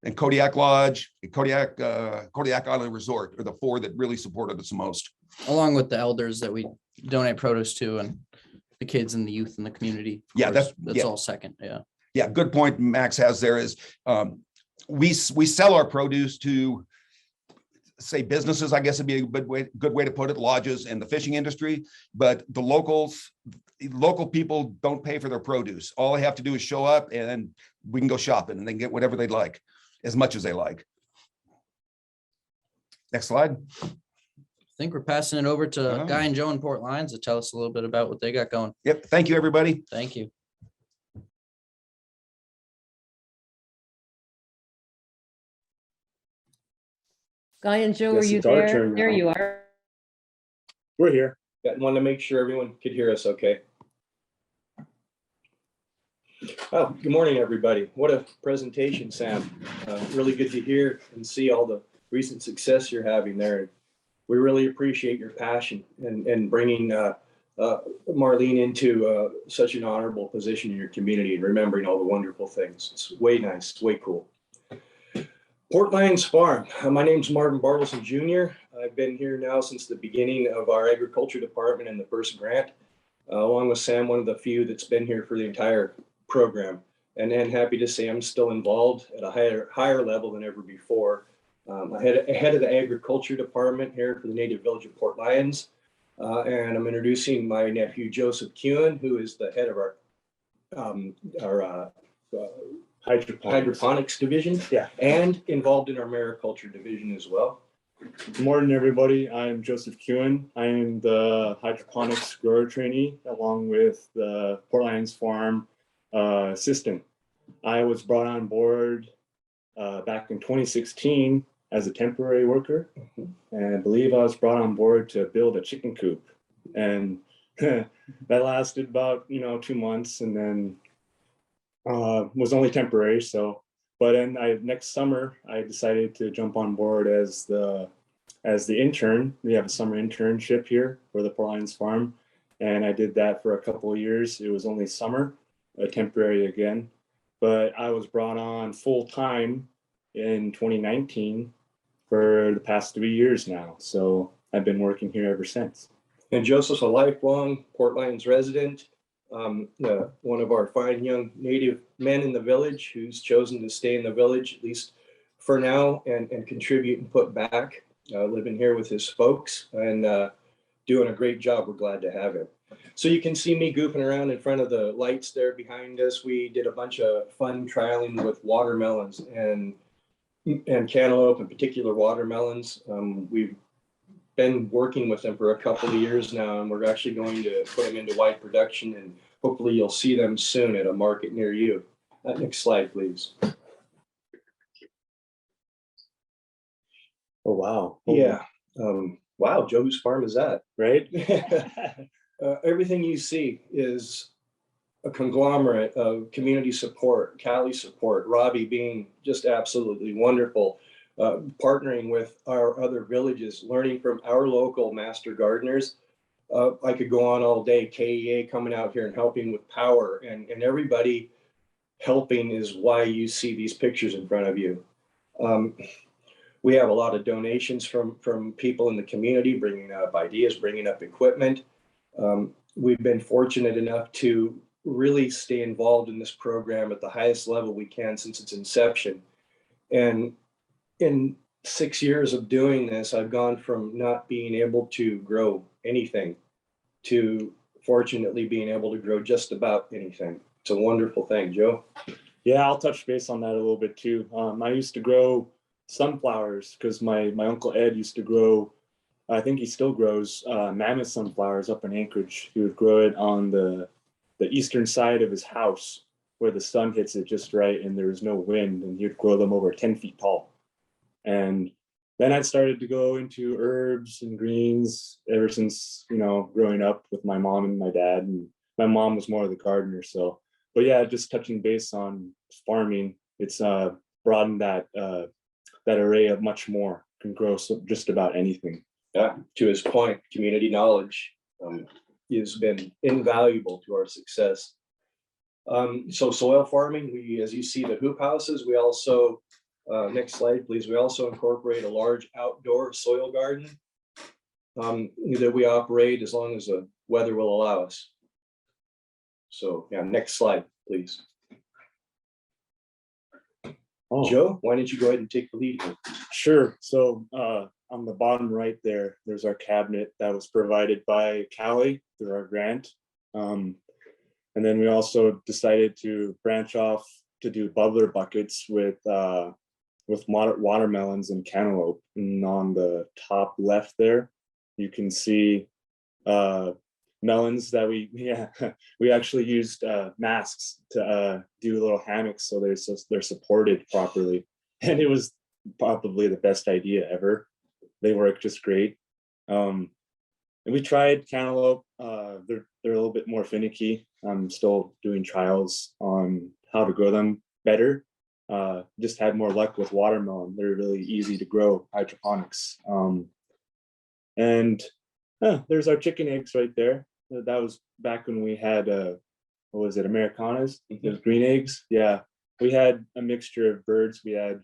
And Kodiak Lodge, Kodiak Island Resort are the 4 that really supported us the most. Along with the elders that we donate produce to, and the kids and the youth in the community. Yeah, that's all second. Yeah. Yeah, good point Max has there is we sell our produce to, say, businesses, I guess would be a good way to put it, lodges and the fishing industry, but the local people don't pay for their produce. All they have to do is show up, and we can go shopping, and they can get whatever they'd like, as much as they like. Next slide. I think we're passing it over to Guy and Joe in Port Lions to tell us a little bit about what they got going. Yep. Thank you, everybody. Thank you. Guy and Joe, Yes, are you it's our there? turn There now. you are. We're here. Wanted to make sure everyone could hear us okay. Oh, good morning, everybody. What a presentation, Sam. Really good to hear and see all the recent success you're having there. We really appreciate your passion and bringing Marlene into such an honorable position in your community and remembering all the wonderful things. It's way nice, way cool. Port Lions Farm. My name's Marvin Bartleson Jr. I've been here now since the beginning of our agriculture department and the first grant, along with Sam, one of the few that's been here for the entire program. And then happy to say I'm still involved at a higher level than ever before. Head of the agriculture department here for the native village of Port Lions. And I'm introducing my nephew, Joseph Kewen, who is the head of our hydroponics division, and involved in our mariculture division as well. Good morning, everybody. I'm Joseph Kewen. I am the hydroponics grower trainee along with the Port Lions Farm system. I was brought on board back in 2016 as a temporary worker, and I believe I was brought on board to build a chicken coop. And that lasted about 2 months, and then was only temporary. So, but then next summer I decided to jump on board as the intern. We have a summer internship here for the Port Lions Farm, and I did that for a couple of years. It was only summer, temporary again, but I was brought on full time in 2019 for the past 3 years now. So I've been working here ever since. And Joseph's a lifelong Port Lions resident, one of our fine young Native men in the village who's chosen to stay in the village, at least for now, and contribute and put back, living here with his folks and doing a great job. We're glad to have him. So you can see me goofing around in front of the lights there behind us. We did a bunch of fun trialing with watermelons and cantaloupe, in particular watermelons. We've been working with them for a couple of years now, and we're actually going to put them into wide production, and hopefully you'll see them soon at a market near you. Next slide, please. Oh, wow. Yeah. Wow, Joe, whose farm is that? Right? Everything you see is a conglomerate of community support, KALI support, Robbie being just absolutely wonderful, partnering with our other villages, learning from our local master gardeners. I could go on all day. KEA coming out here and helping with power, and everybody helping is why you see these pictures in front of you. We have a lot of donations from people in the community, bringing up ideas, bringing up equipment. We've been fortunate enough to really stay involved in this program at the highest level we can since its inception. And in 6 years of doing this, I've gone from not being able to grow anything to fortunately being able to grow just about anything. It's a wonderful thing. Joe? Yeah, I'll touch base on that a little bit too. I used to grow sunflowers because my Uncle Ed used to grow, I think he still grows mammoth sunflowers up in Anchorage. He would grow it on the eastern side of his house where the sun hits it just right and there was no wind, and he would grow them over 10 feet tall. And then I started to go into herbs and greens ever since, growing up with my mom and my dad. And my mom was more of the gardener. So, but yeah, just touching base on farming, it's broadened that array of much more, can grow just about anything. Yeah, to his point, community knowledge has been invaluable to our success. So soil farming, as you see the hoop houses, we also, next slide, please. We also incorporate a large outdoor soil garden that we operate as long as the weather will allow us. So yeah, next slide, please. Oh. Joe, why don't you go ahead and take the lead here? Sure. So on the bottom right there's our cabinet that was provided by KALI through our grant. And then we also decided to branch off to do bubbler buckets with watermelons and cantaloupe. And on the top left there, you can see melons that we actually used masks to do little hammocks so they're supported properly. And it was probably the best idea ever. They work just great. And we tried cantaloupe. They're a little bit more finicky. I'm still doing trials on how to grow them better. Just had more luck with watermelon. They're really easy to grow, hydroponics. And there's our chicken eggs right there. That was back when we had, what was it, Americanas? Those green eggs. Yeah, we had a mixture of birds. We had,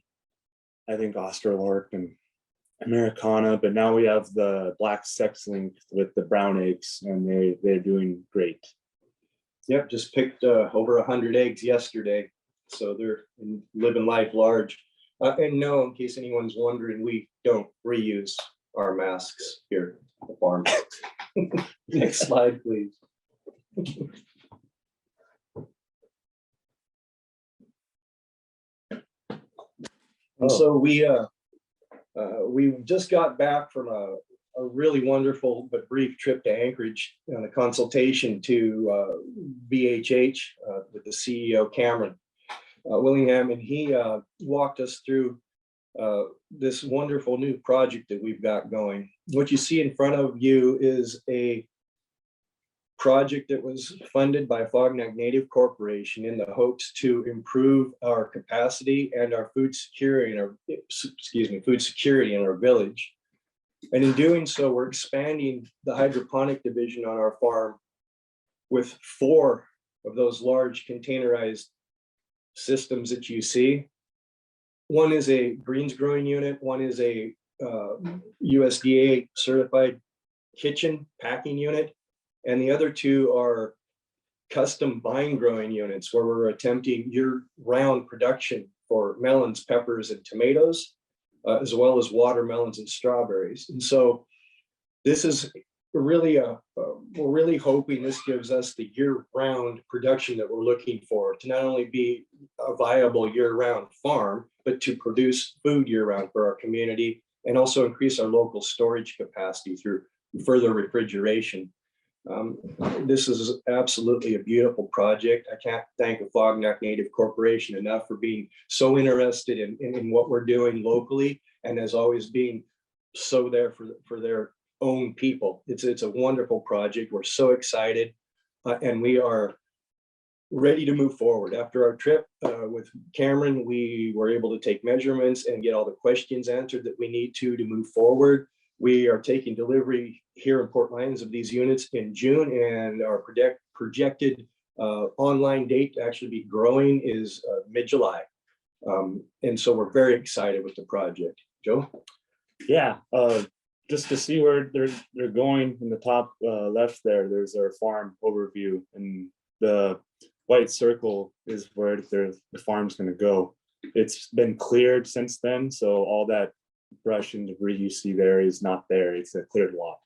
I think, Australorp and Americana, but now we have the black sex-link with the brown eggs, and they're doing great. Yep, just picked over 100 eggs yesterday, so they're living life large. And no, in case anyone's wondering, we don't reuse our masks here at the farm. Next slide, please. And so we just got back from a really wonderful but brief trip to Anchorage on a consultation to BHH with the CEO Cameron Willingham, and he walked us through this wonderful new project that we've got going. What you see in front of you is a project that was funded by Fognak Native Corporation in the hopes to improve our capacity and our food security in our village. And in doing so, we're expanding the hydroponic division on our farm with 4 of those large containerized systems that you see. One is a greens growing unit, one is a USDA certified kitchen packing unit, and the other 2 are custom vine growing units where we're attempting year-round production for melons, peppers, and tomatoes, as well as watermelons and strawberries. And so this is really we're really hoping this gives us the year-round production that we're looking for, to not only be a viable year-round farm, but to produce food year-round for our community, and also increase our local storage capacity through further refrigeration. This is absolutely a beautiful project. I can't thank the Fognak Native Corporation enough for being so interested in what we're doing locally, and as always being so there for their own people. It's a wonderful project. We're so excited, and we are ready to move forward. After our trip with Cameron, we were able to take measurements and get all the questions answered that we need to move forward. We are taking delivery here in Port Lions of these units in June, and our projected online date to actually be growing is mid-July. And so we're very excited with the project. Joe? Yeah, just to see where they're going in the top left there, there's our farm overview, and the white circle is where the farm's going to go. It's been cleared since then, so all that brush and debris you see there is not there. It's a cleared lot.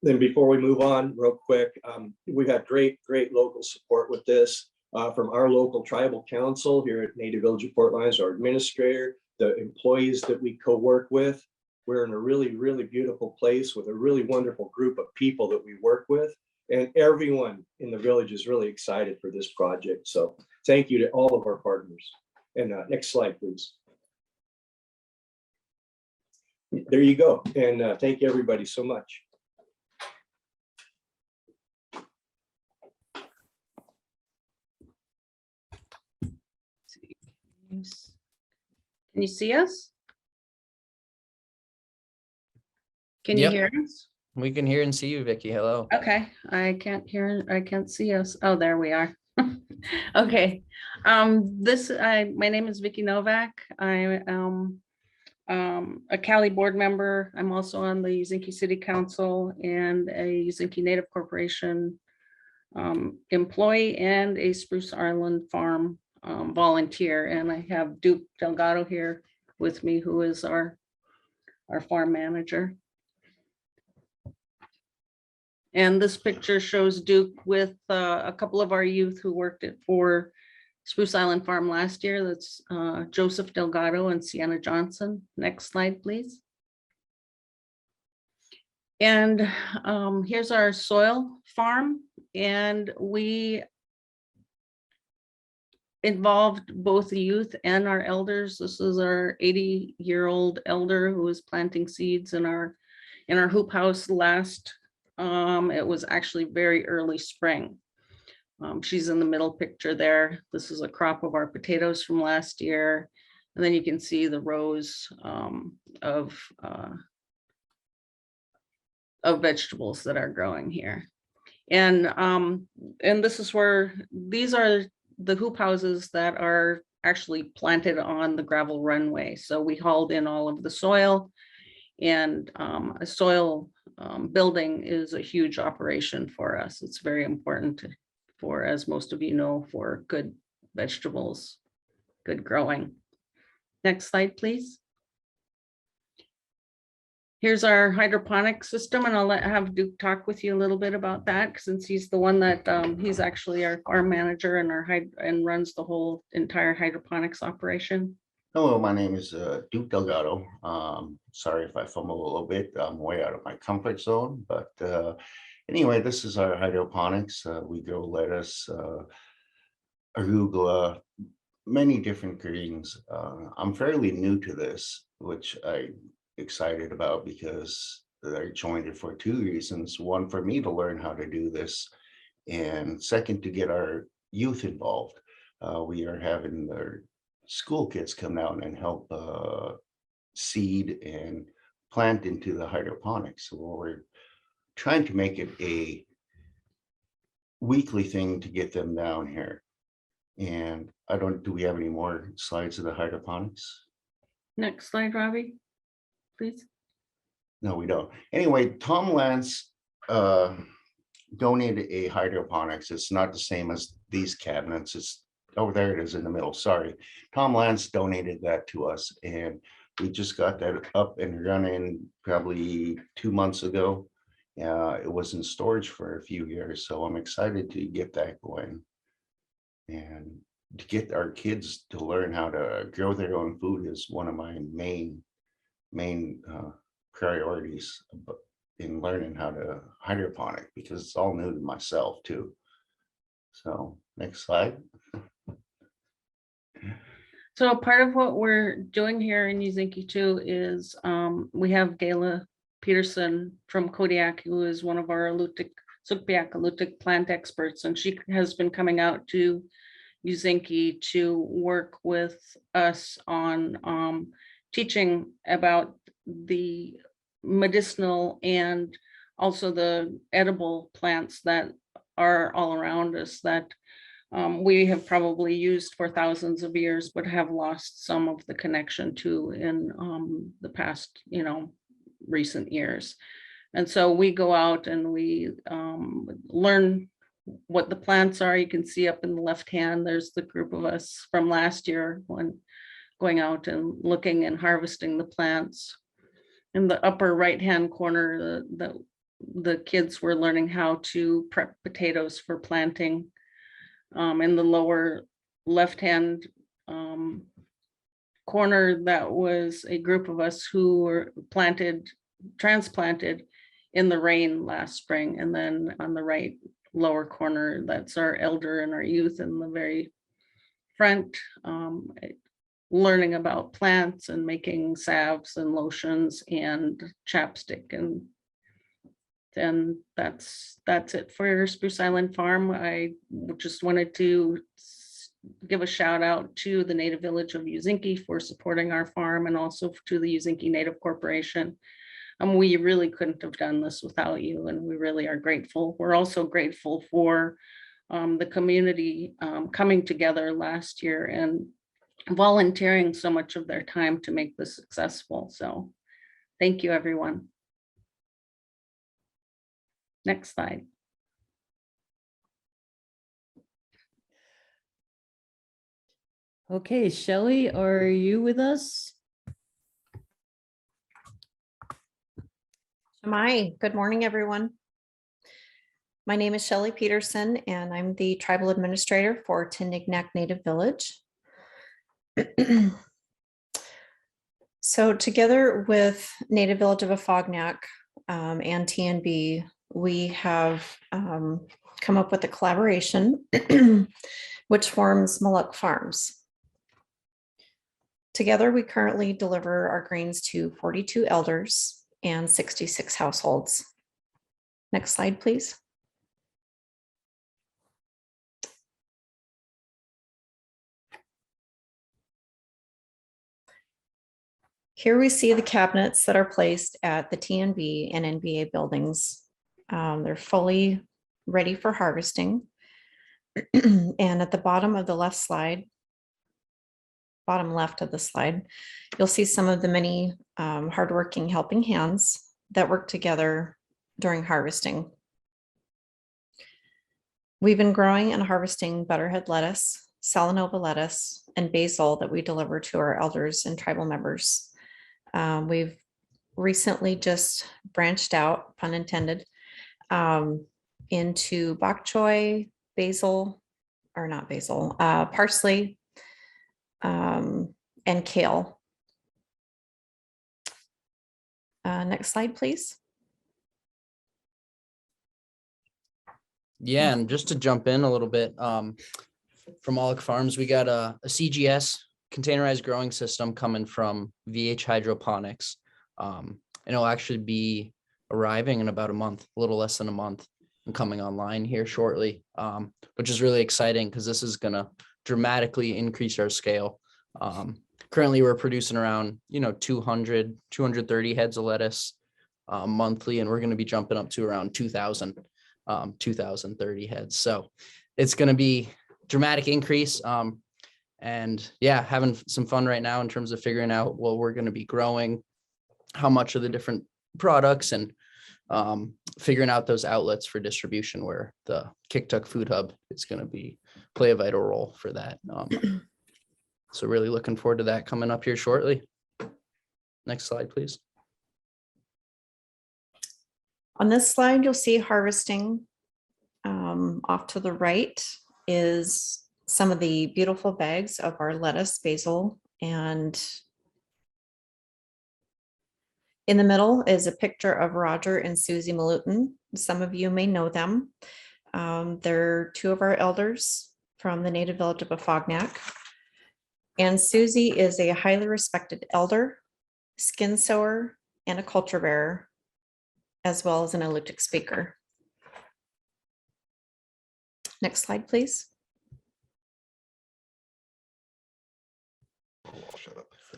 Then before we move on real quick, we've had great local support with this from our local tribal council here at Native Village of Port Lions, our administrator, the employees that we co-work with. We're in a really beautiful place with a really wonderful group of people that we work with, and everyone in the village is really excited for this project. So thank you to all of our partners. And next slide, please. There you go. And thank you everybody so much. Can you see us? Can you Yep. hear us? We can hear and see you, Vicky. Hello. Okay, I can't see us. Oh, there we are. Okay. My name is Vicky Novak. I am a KALI board member. I'm also on the Ouzinkie City Council and a Ouzinkie Native Corporation employee and a Spruce Island Farm volunteer. And I have Duke Delgado here with me, who is our farm manager. And this picture shows Duke with a couple of our youth who worked for Spruce Island Farm last year. That's Joseph Delgado and Sienna Johnson. Next slide, please. And here's our soil farm. And we involved both the youth and our elders. This is our 80-year-old elder who was planting seeds in our hoop house last. It was actually very early spring. She's in the middle picture there. This is a crop of our potatoes from last year. And then you can see the rows of vegetables that are growing here. And this is where these are the hoop houses that are actually planted on the gravel runway. So we hauled in all of the soil, and a soil building is a huge operation for us. It's very important for, as most of you know, for good vegetables, good growing. Next slide, please. Here's our hydroponic system, and I'll have Duke talk with you a little bit about that, since he's the one that he's actually our farm manager and runs the whole entire hydroponics operation. Hello, my name is Duke Delgado. Sorry if I fumble a little bit. I'm way out of my comfort zone, but anyway, this is our hydroponics. We grow lettuce, arugula, many different greens. I'm fairly new to this, which I'm excited about because I joined it for two reasons. One, for me to learn how to do this, and second, to get our youth involved. We are having our school kids come out and help seed and plant into the hydroponics. So we're trying to make it a weekly thing to get them down here. And do we have any more slides of the hydroponics? Next slide, Robbie, please. No, we don't. Anyway, Tom Lance donated a hydroponics. It's not the same as these cabinets. It's over there. It is in the middle. Sorry. Tom Lance donated that to us, and we just got that up and running probably 2 months ago. It was in storage for a few years, so I'm excited to get that going and to get our kids to learn how to grow their own food is one of my main priorities in learning how to hydroponic, because it's all new to myself too. So next slide. So part of what we're doing here in Ouzinkie too is we have Gayla Peterson from Kodiak, who is one of our Suupet Alutiiq plant experts, and she has been coming out to Ouzinkie to work with us on teaching about the medicinal and also the edible plants that are all around us that we have probably used for thousands of years, but have lost some of the connection to in the past, recent years. And so we go out and we learn what the plants are. You can see up in the left hand, there's the group of us from last year when going out and looking and harvesting the plants. In the upper right hand corner, the kids were learning how to prep potatoes for planting. In the lower left hand corner, that was a group of us who were transplanted in the rain last spring. And then on the right lower corner, that's our elder and our youth in the very front, learning about plants and making salves and lotions and chapstick. And then that's it for Spruce Island Farm. I just wanted to give a shout out to the Native Village of Ouzinkie for supporting our farm, and also to the Ouzinkie Native Corporation. We really couldn't have done this without you, and we really are grateful. We're also grateful for the community coming together last year and volunteering so much of their time to make this successful. So thank you, everyone. Next slide. Okay, Shelley, are you with us? Hi, good morning, everyone. My name is Shelley Peterson, and I'm the tribal administrator for Tinignac Native Village. So together with Native Village of Afognak and TNB, we have come up with a collaboration which forms Maluk Farms. Together, we currently deliver our grains to 42 elders and 66 households. Next slide, please. Here we see the cabinets that are placed at the TNB and NBA buildings. They're fully ready for harvesting. And at the bottom of the bottom left of the slide, you'll see some of the many hardworking helping hands that work together during harvesting. We've been growing and harvesting butterhead lettuce, salanova lettuce, and basil that we deliver to our elders and tribal members. We've recently just branched out, pun intended, into bok choy, parsley, and kale. Next slide, please. Yeah, and just to jump in a little bit, from Alutiiq Farms, we got a CGS containerized growing system coming from VH Hydroponics. And it'll actually be arriving in about a month, a little less than a month, and coming online here shortly, which is really exciting because this is going to dramatically increase our scale. Currently, we're producing around 200, 230 heads of lettuce monthly, and we're going to be jumping up to around 2,030 heads. So it's going to be dramatic increase. And yeah, having some fun right now in terms of figuring out what we're going to be growing, how much of the different products, and figuring out those outlets for distribution where the Qikr'taq Food Hub is going to play a vital role for that. So really looking forward to that coming up here shortly. Next slide, please. On this slide, you'll see harvesting. Off to the right is some of the beautiful bags of our lettuce, basil, and in the middle is a picture of Roger and Susie Malutin. Some of you may know them. They're two of our elders from the native village of Afognak. And Susie is a highly respected elder, skin sewer, and a culture bearer, as well as an Alutiiq speaker. Next slide, please.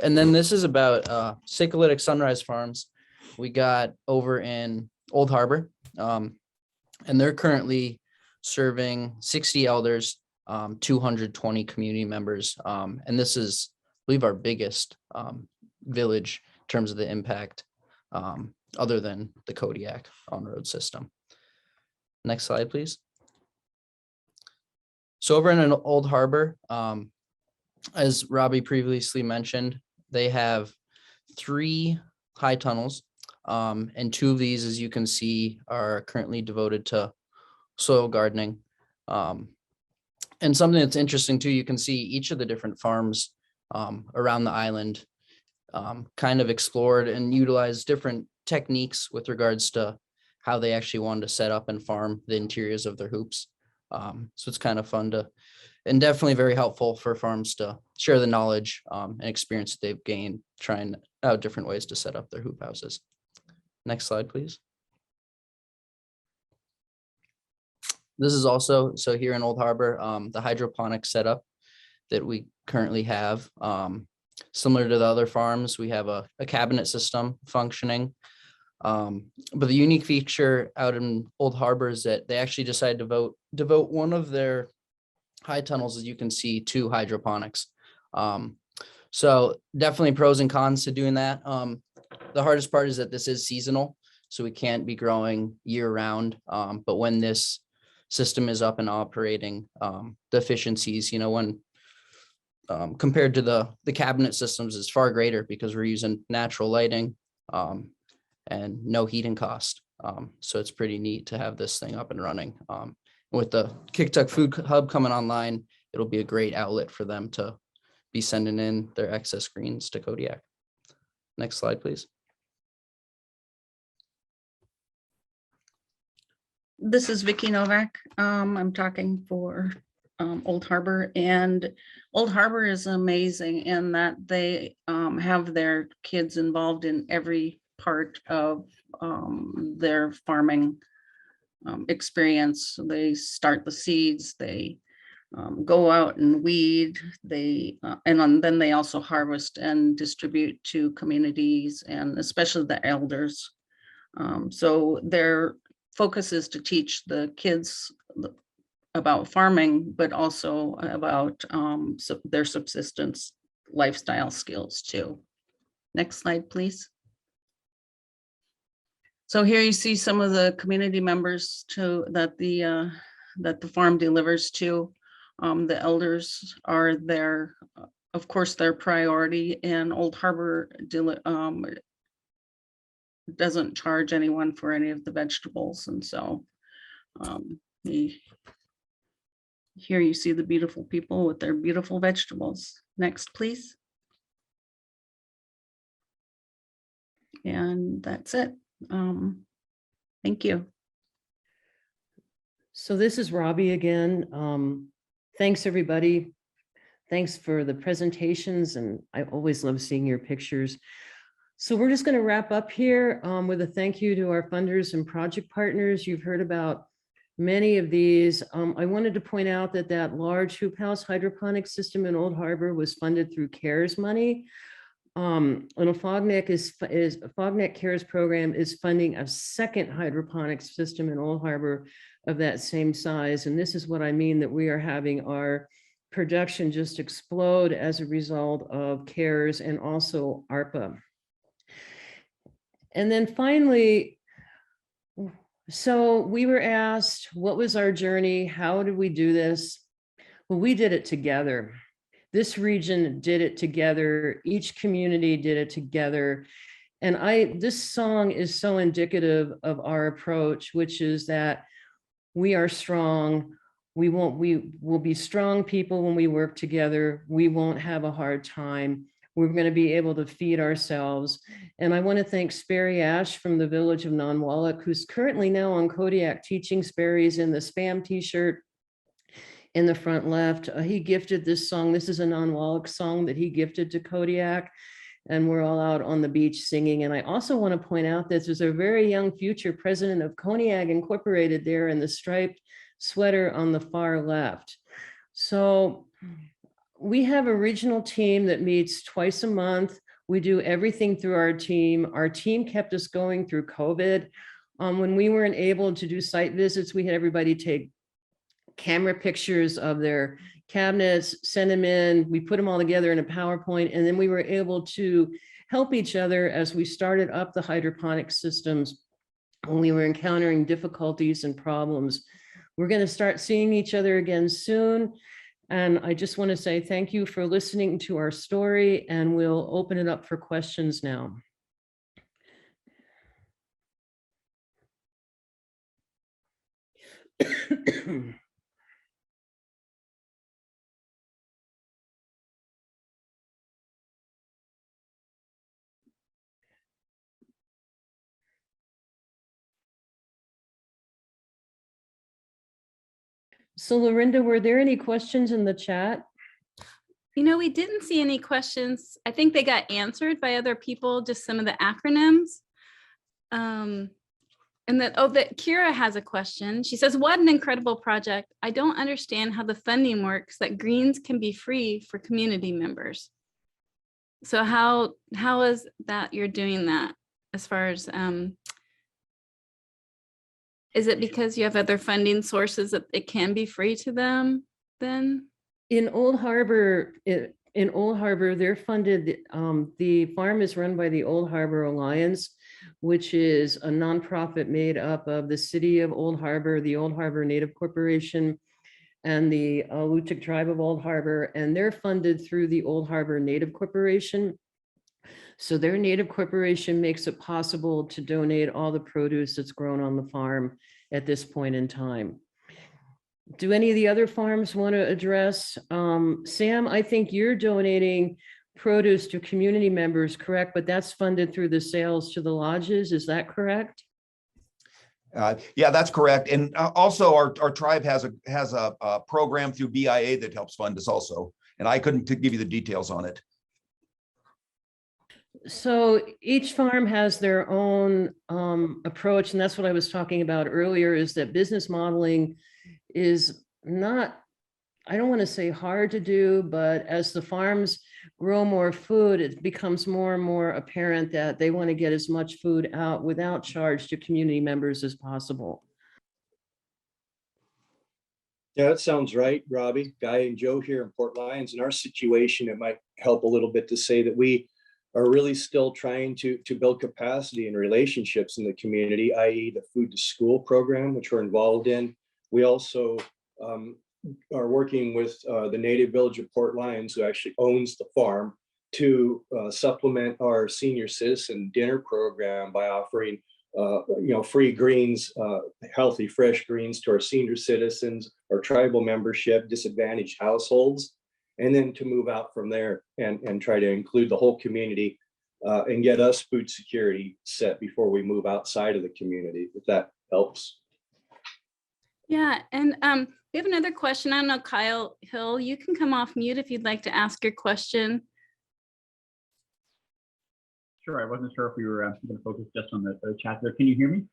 And then this is about Sickoletic Sunrise Farms. We got over in Old Harbor, and they're currently serving 60 elders, 220 community members. And this is, I believe, our biggest village in terms of the impact, other than the Kodiak on-road system. Next slide, please. So over in an Old Harbor, as Robbie previously mentioned, they have 3 high tunnels, and 2 of these, as you can see, are currently devoted to soil gardening. And something that's interesting too, you can see each of the different farms around the island kind of explored and utilized different techniques with regards to how they actually wanted to set up and farm the interiors of their hoops. So it's kind of fun and definitely very helpful for farms to share the knowledge and experience that they've gained trying out different ways to set up their hoop houses. Next slide, please. This is also, so here in Old Harbor, the hydroponic setup that we currently have. Similar to the other farms, we have a cabinet system functioning. But the unique feature out in Old Harbor is that they actually decided to devote one of their high tunnels, as you can see, to hydroponics. So definitely pros and cons to doing that. The hardest part is that this is seasonal, so we can't be growing year round. But when this system is up and operating, the efficiencies, when compared to the cabinet systems, is far greater because we're using natural lighting and no heating cost. So it's pretty neat to have this thing up and running. With the Qikr'taq Food Hub coming online, it'll be a great outlet for them to be sending in their excess greens to Kodiak. Next slide, please. This is Vicki Novak. I'm talking for Old Harbor, and Old Harbor is amazing in that they have their kids involved in every part of their farming experience. They start the seeds, they go out and weed, then they also harvest and distribute to communities and especially the elders. So their focus is to teach the kids about farming, but also about their subsistence lifestyle skills too. Next slide, please. So here you see some of the community members that the farm delivers to. The elders are of course, their priority, and Old Harbor doesn't charge anyone for any of the vegetables. And so here you see the beautiful people with their beautiful vegetables. Next, please. And that's it. Thank you. So this is Robbie again. Thanks, everybody. Thanks for the presentations, and I always love seeing your pictures. So we're just going to wrap up here with a thank you to our funders and project partners. You've heard about many of these. I wanted to point out that that large hoop house hydroponic system in Old Harbor was funded through CARES money. And a Fogneck CARES program is funding a second hydroponics system in Old Harbor of that same size. And this is what I mean, that we are having our production just explode as a result of CARES and also ARPA. And then finally, so we were asked, what was our journey? How did we do this? Well, we did it together. This region did it together. Each community did it together. And this song is so indicative of our approach, which is that we are strong. We will be strong people when we work together. We won't have a hard time. We're going to be able to feed ourselves. And I want to thank Sperry Ash from the village of Nonwallock, who's currently now on Kodiak teaching. Sperry's in the spam t-shirt in the front left. He gifted this song. This is a Nonwallock song that he gifted to Kodiak. And we're all out on the beach singing. And I also want to point out that there's a very young future president of Kodiak Incorporated there in the striped sweater on the far left. So we have a regional team that meets twice a month. We do everything through our team. Our team kept us going through COVID. When we weren't able to do site visits, we had everybody take camera pictures of their cabinets, send them in. We put them all together in a PowerPoint, and then we were able to help each other as we started up the hydroponic systems when we were encountering difficulties and problems. We're going to start seeing each other again soon. And I just want to say thank you for listening to our story, and we'll open it up for questions now. So Lorinda, were there any questions in the chat? You know, we didn't see any questions. I think they got answered by other people, just some of the acronyms. And that Kira has a question. She says, what an incredible project. I don't understand how the funding works, that greens can be free for community members. So how is that you're doing that as far as, is it because you have other funding sources that it can be free to them then? In Old Harbor, they're funded, the farm is run by the Old Harbor Alliance, which is a nonprofit made up of the City of Old Harbor, the Old Harbor Native Corporation, and the Alutiiq Tribe of Old Harbor, and they're funded through the Old Harbor Native Corporation. So their Native Corporation makes it possible to donate all the produce that's grown on the farm at this point in time. Do any of the other farms want to address? Sam, I think you're donating produce to community members, correct? But that's funded through the sales to the lodges, is that correct? Yeah, that's correct. And also our tribe has a program through BIA that helps fund us also. And I couldn't give you the details on it. So each farm has their own approach, and that's what I was talking about earlier, is that business modeling is not, I don't want to say hard to do, but as the farms grow more food, it becomes more and more apparent that they want to get as much food out without charge to community members as possible. Yeah, that sounds right, Robbie. Guy and Joe here in Port Lions. In our situation, it might help a little bit to say that we are really still trying to build capacity and relationships in the community, i.e. the food to school program, which we're involved in. We also are working with the native village of Port Lions, who actually owns the farm, to supplement our senior citizen dinner program by offering free greens, healthy, fresh greens to our senior citizens, our tribal membership, disadvantaged households, and then to move out from there and try to include the whole community and get us food security set before we move outside of the community, if that helps. Yeah, and we have another question. I don't know, Kyle Hill, you can come off mute if you'd like to ask your question. Sure, I wasn't sure if we were going to focus just on the chat there. Can you hear me?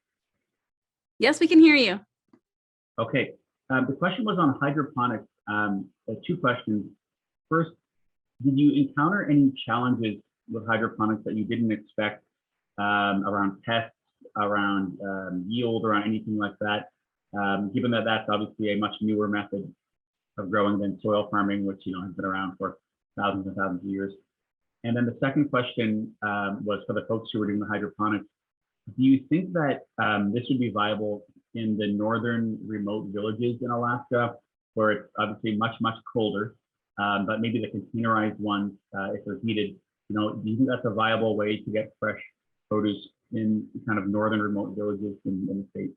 Yes, we can hear you. Okay. The question was on hydroponics. Two questions. First, did you encounter any challenges with hydroponics that you didn't expect around pests, around yield, around anything like that? Given that that's obviously a much newer method of growing than soil farming, which has been around for thousands and thousands of years. And then the second question was for the folks who were doing the hydroponics. Do you think that this would be viable in the northern remote villages in Alaska, where it's obviously much, much colder, but maybe the containerized ones, if they're heated, do you think that's a viable way to get fresh produce in kind of northern remote villages in the state?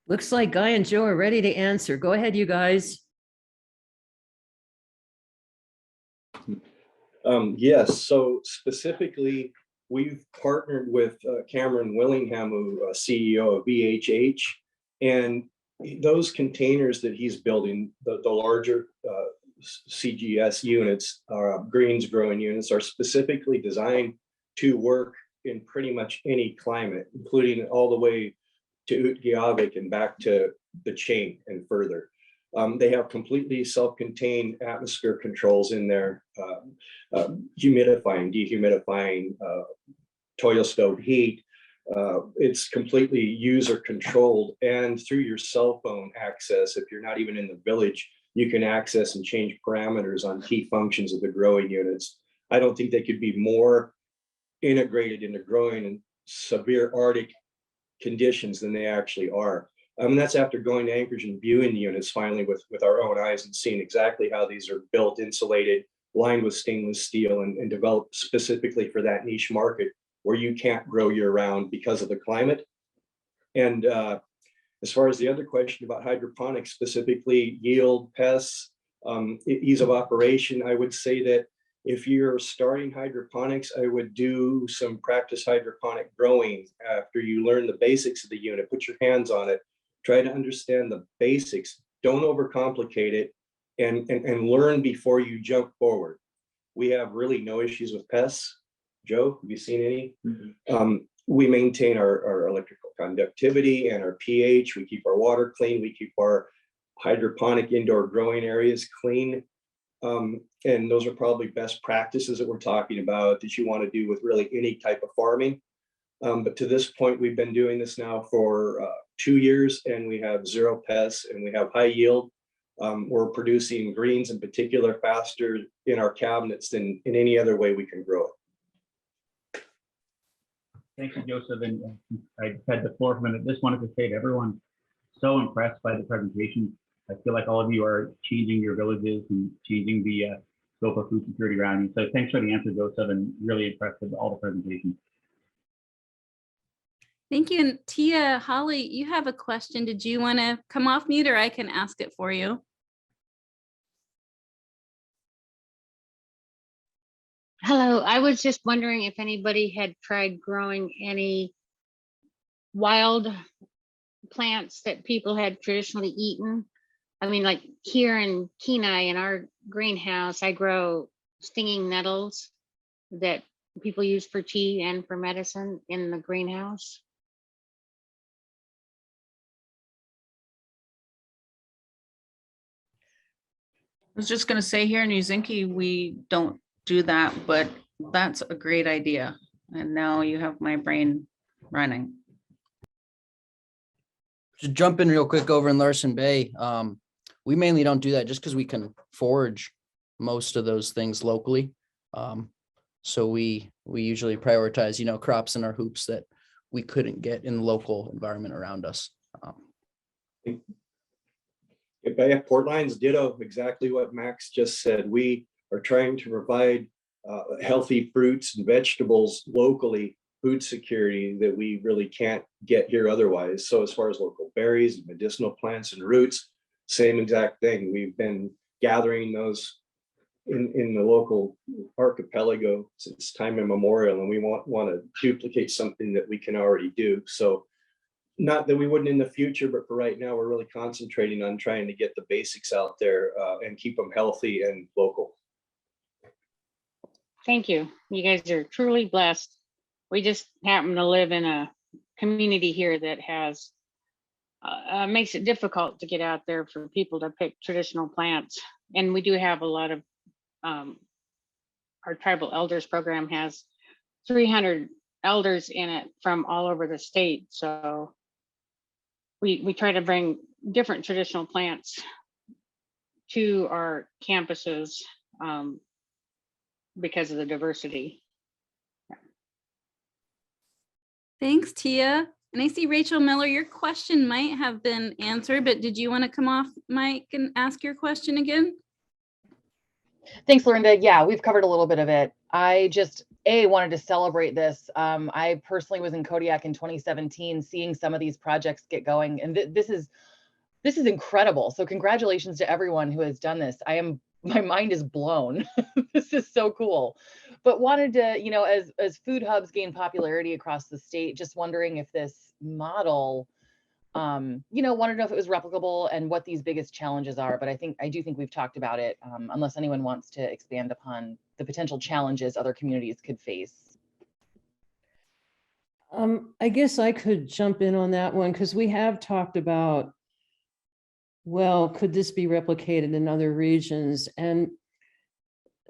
Looks like Guy and Joe are ready to answer. Go ahead, you guys. Yes, so specifically, we've partnered with Cameron Willingham, who CEO of VHH, and those containers that he's building, the larger CGS units, greens growing units, are specifically designed to work in pretty much any climate, including all the way to Ouzinkie and back to the chain and further. They have completely self-contained atmosphere controls in there, humidifying, dehumidifying, toil stove heat. It's completely user controlled, and through your cell phone access, if you're not even in the village, you can access and change parameters on key functions of the growing units. I don't think they could be more integrated into growing in severe Arctic conditions than they actually are. And that's after going to Anchorage and viewing the units finally with our own eyes and seeing exactly how these are built, insulated, lined with stainless steel, and developed specifically for that niche market where you can't grow year round because of the climate. And as far as the other question about hydroponics, specifically yield, pests, ease of operation, I would say that if you're starting hydroponics, I would do some practice hydroponic growing after you learn the basics of the unit, put your hands on it, try to understand the basics, don't overcomplicate it, and learn before you jump forward. We have really no issues with pests. Joe, have you seen any? Mm-hmm. We maintain our electrical conductivity and our pH. We keep our water clean. We keep our hydroponic indoor growing areas clean. And those are probably best practices that we're talking about that you want to do with really any type of farming. But to this point, we've been doing this now for 2 years, and we have zero pests and we have high yield. We're producing greens in particular faster in our cabinets than in any other way we can grow it. Thank you, Joseph. And I had the floor for a minute. Just wanted to say to everyone, so impressed by the presentation. I feel like all of you are changing your villages and changing the scope of food security around you. So thanks for the answer, Joseph, and really impressed with all the presentations. Thank you. And Tia, Holly, you have a question. Did you want to come off mute, or I can ask it for you? Hello, I was just wondering if anybody had tried growing any wild plants that people had traditionally eaten. I mean, like here in Kenai, in our greenhouse, I grow stinging nettles that people use for tea and for medicine in the greenhouse. I was just going to say, here in Ouzinkie, we don't do that, but that's a great idea. And now you have my brain running. To jump in real quick over in Larsen Bay, we mainly don't do that just because we can forage most of those things locally. So we usually prioritize, crops in our hoops that we couldn't get in the local environment around us. Port Lions ditto exactly what Max just said. We are trying to provide healthy fruits and vegetables locally, food security that we really can't get here otherwise. So as far as local berries, medicinal plants and roots, same exact thing. We've been gathering those in the local archipelago since time immemorial, and we want to duplicate something that we can already do. So not that we wouldn't in the future, but for right now, we're really concentrating on trying to get the basics out there and keep them healthy and local. Thank you. You guys are truly blessed. We just happen to live in a community here that has makes it difficult to get out there for people to pick traditional plants. And we do have a lot of our tribal elders program has 300 elders in it from all over the state. So we try to bring different traditional plants to our campuses because of the diversity. Thanks, Tia. And I see Rachel Miller, your question might have been answered, but did you want to come off mic and ask your question again? Thanks, Lorinda. Yeah, we've covered a little bit of it. I just, wanted to celebrate this. I personally was in Kodiak in 2017, seeing some of these projects get going, and this is incredible. So congratulations to everyone who has done this. My mind is blown. This is so cool. But wanted to, as food hubs gain popularity across the state, just wondering if this model, wanted to know if it was replicable and what these biggest challenges are. But I do think we've talked about it, unless anyone wants to expand upon the potential challenges other communities could face. I guess I could jump in on that one because we have talked about, well, could this be replicated in other regions? And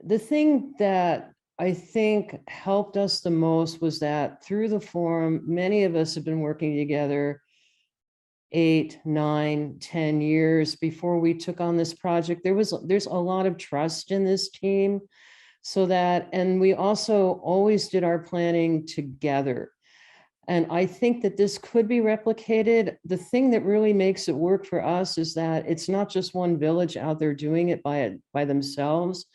the thing that I think helped us the most was that through the forum, many of us have been working together 8, 9, 10 years before we took on this project. There's a lot of trust in this team, and we also always did our planning together. And I think that this could be replicated. The thing that really makes it work for us is that it's not just one village out there doing it by themselves.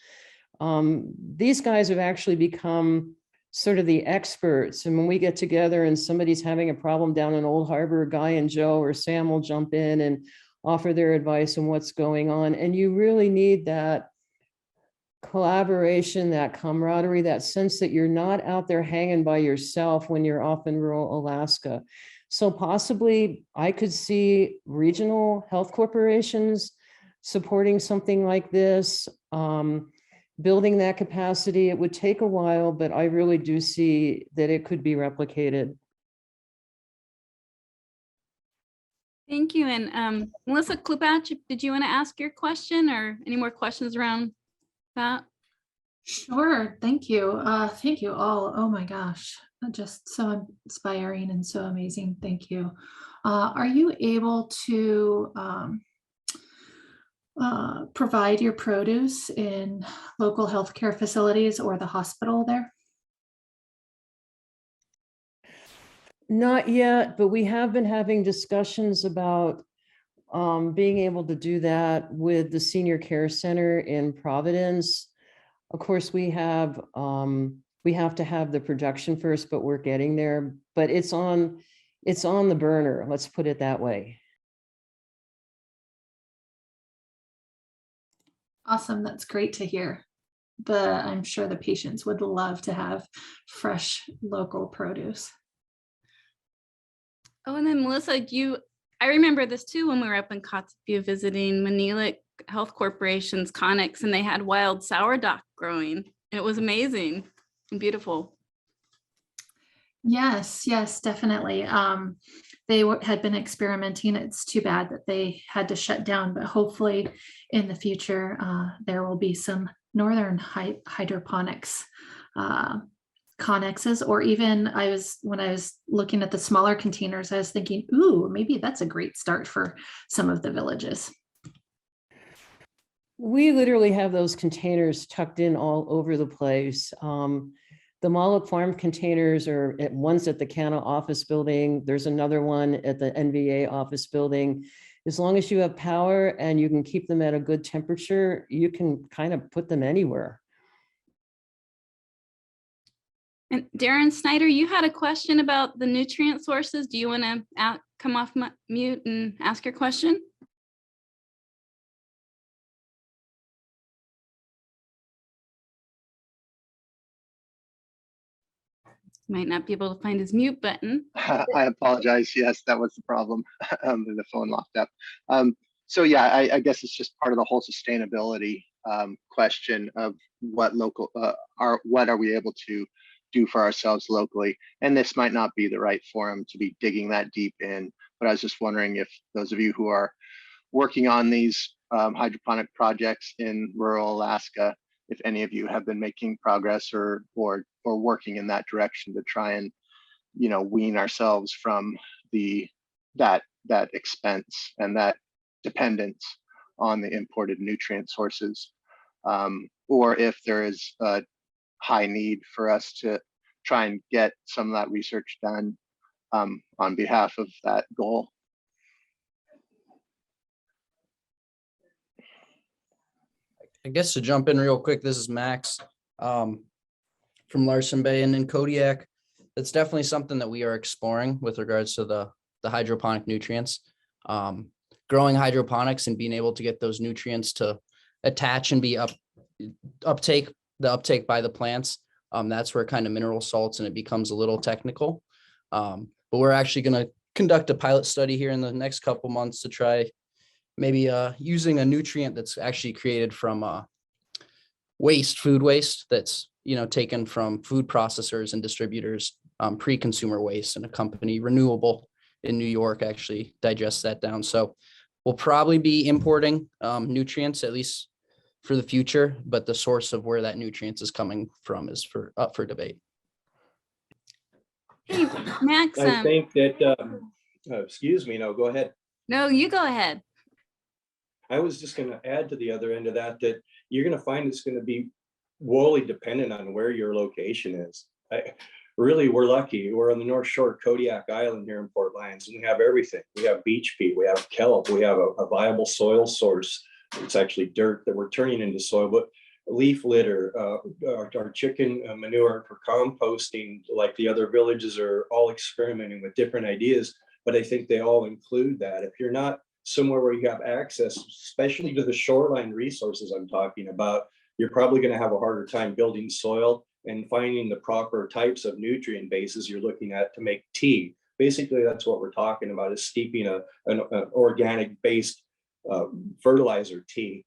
These guys have actually become sort of the experts. And when we get together and somebody's having a problem down in Old Harbor, Guy and Joe or Sam will jump in and offer their advice on what's going on. And you really need that collaboration, that camaraderie, that sense that you're not out there hanging by yourself when you're off in rural Alaska. So possibly I could see regional health corporations supporting something like this, building that capacity. It would take a while, but I really do see that it could be replicated. Thank you. And Melissa Klupach, did you want to ask your question or any more questions around that? Sure. Thank you. Thank you all. Oh my gosh, just so inspiring and so amazing. Thank you. Are you able to provide your produce in local healthcare facilities or the hospital there? Not yet, but we have been having discussions about being able to do that with the Senior Care Center in Providence. Of course, we have to have the production first, but we're getting there. But it's on the burner. Let's put it that way. Awesome. That's great to hear. I'm sure the patients would love to have fresh local produce. Oh, and then Melissa, I remember this too when we were up in Kotzebue visiting Manilik Health Corporation's Conics, and they had wild sourdough growing. And it was amazing and beautiful. Yes, definitely. They had been experimenting. It's too bad that they had to shut down, but hopefully in the future, there will be some northern hydroponics connexes, or even when I was looking at the smaller containers, I was thinking, ooh, maybe that's a great start for some of the villages. We literally have those containers tucked in all over the place. The Moloch Farm containers are one's at the CANA office building. There's another one at the NVA office building. As long as you have power and you can keep them at a good temperature, you can kind of put them anywhere. And Darren Snyder, you had a question about the nutrient sources. Do you want to come off mute and ask your question? Might not be able to find his mute button. I apologize. Yes, that was the problem. The phone locked up. So yeah, I guess it's just part of the whole sustainability question of what what are we able to do for ourselves locally. And this might not be the right forum to be digging that deep in, but I was just wondering if those of you who are working on these hydroponic projects in rural Alaska, if any of you have been making progress or working in that direction to try and, you know, wean ourselves from that expense and that dependence on the imported nutrient sources, or if there is a high need for us to try and get some of that research done on behalf of that goal. I guess to jump in real quick, this is Max from Larsen Bay and in Kodiak. That's definitely something that we are exploring with regards to the hydroponic nutrients. Growing hydroponics and being able to get those nutrients to attach and be uptake by the plants. That's where kind of mineral salts and it becomes a little technical. But we're actually going to conduct a pilot study here in the next couple months to try maybe using a nutrient that's actually created from food waste that's, you know, taken from food processors and distributors, pre-consumer waste, and a company, Renewable in New York, actually digests that down. So we'll probably be importing nutrients, at least for the future, but the source of where that nutrients is coming from is up for debate. Hey, Max. I think that, excuse me, no, go ahead. No, you go ahead. I was just going to add to the other end of that you're going to find it's going to be wholly dependent on where your location is. Really, we're lucky. We're on the North Shore, Kodiak Island here in Port Lions, and we have everything. We have beach peat, we have kelp, we have a viable soil source. It's actually dirt that we're turning into soil, but leaf litter, our chicken manure for composting, like the other villages are all experimenting with different ideas, but I think they all include that. If you're not somewhere where you have access, especially to the shoreline resources I'm talking about, you're probably going to have a harder time building soil and finding the proper types of nutrient bases you're looking at to make tea. Basically, that's what we're talking about, is steeping an organic based fertilizer tea.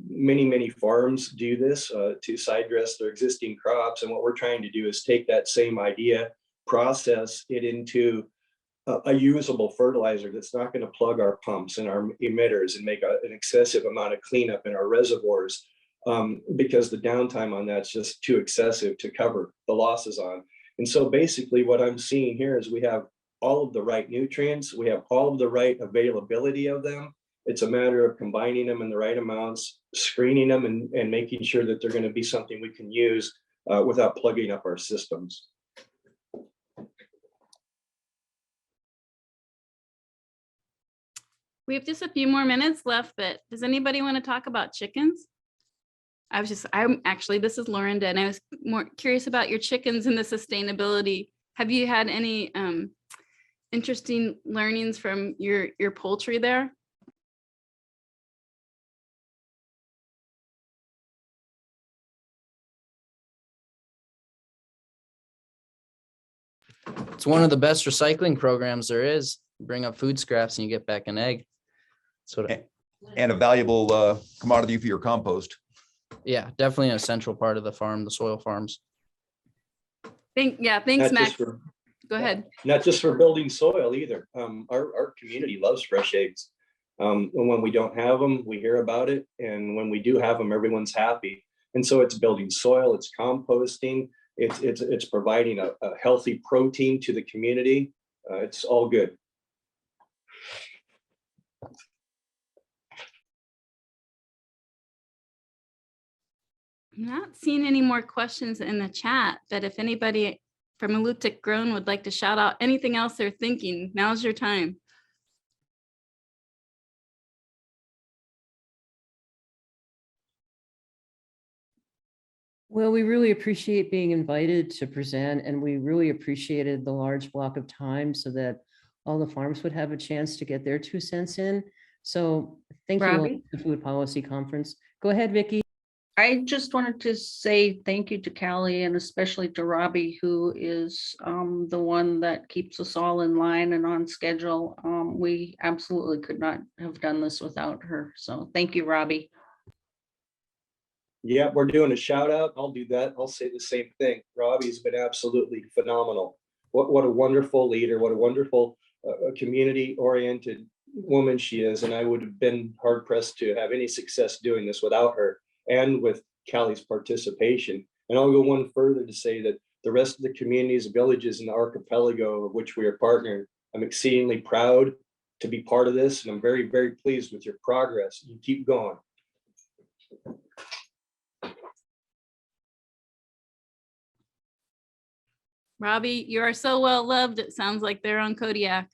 Many farms do this to side dress their existing crops. And what we're trying to do is take that same idea, process it into a usable fertilizer that's not going to plug our pumps and our emitters and make an excessive amount of cleanup in our reservoirs, because the downtime on that's just too excessive to cover the losses on. And so basically what I'm seeing here is we have all of the right nutrients, we have all of the right availability of them. It's a matter of combining them in the right amounts, screening them, and making sure that they're going to be something we can use without plugging up our systems. We have just a few more minutes left, but does anybody want to talk about chickens? This is Lauren, and I was more curious about your chickens and the sustainability. Have you had any interesting learnings from your poultry there? It's one of the best recycling programs there is. You bring up food scraps and you get back an egg. And a valuable commodity for your compost. Yeah, definitely an essential part of the farm, the soil farms. Thanks, Max. Go ahead. Not just for building soil either. Our community loves fresh eggs. And when we don't have them, we hear about it. And when we do have them, everyone's happy. And so it's building soil, it's composting, it's providing a healthy protein to the community. It's all good. I'm not seeing any more questions in the chat, but if anybody from Alutiiq Grown would like to shout out anything else they're thinking, now's your time. Well, we really appreciate being invited to present, and we really appreciated the large block of time so that all the farms would have a chance to get their 2 cents in. So thank you all to the Food Policy Conference. Go ahead, Vicki. I just wanted to say thank you to KALI and especially to Robbie, who is the one that keeps us all in line and on schedule. We absolutely could not have done this without her. So thank you, Robbie. Yeah, we're doing a shout out. I'll do that. I'll say the same thing. Robbie's been absolutely phenomenal. What a wonderful leader. What a wonderful community oriented woman she is. And I would have been hard pressed to have any success doing this without her and with KALI's participation. And I'll go one further to say that the rest of the communities, villages in the archipelago of which we are partnered, I'm exceedingly proud to be part of this. And I'm very, very pleased with your progress. You keep going. Robbie, you are so well loved. It sounds like they're on Kodiak.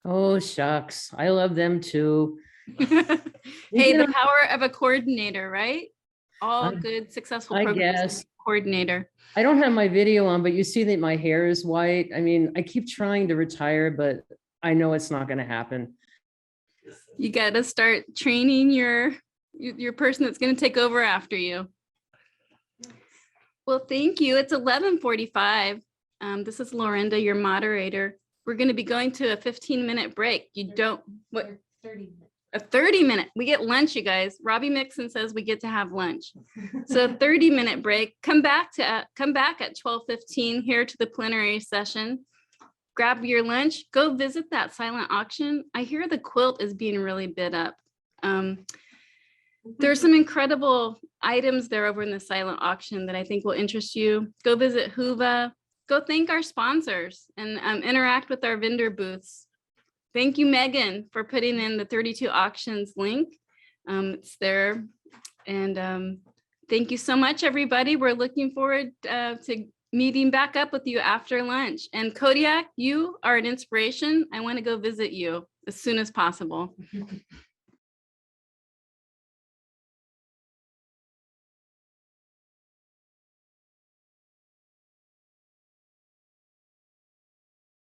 Oh, shucks. I love them too. Hey, the power of a coordinator, right? All good, successful I programs guess. coordinator. I don't have my video on, but you see that my hair is white. I mean, I keep trying to retire, but I know it's not going to happen. You got to start training your person that's going to take over after you. Well, thank you. It's 11:45. This is Lorinda, your moderator. We're going to be going to a 15-minute break. You don't, what? 30 minutes. A 30-minute. We get lunch, you guys. Robbie Mixon says we get to have lunch. So a 30-minute break. Come back at 12:15 here to the plenary session. Grab your lunch. Go visit that silent auction. I hear the quilt is being really bid up. There's some incredible items there over in the silent auction that I think will interest you. Go visit Huva. Go thank our sponsors and interact with our vendor booths. Thank you, Megan, for putting in the 32 auctions link. It's there. And thank you so much, everybody. We're looking forward to meeting back up with you after lunch. And Kodiak, you are an inspiration. I want to go visit you as soon as possible.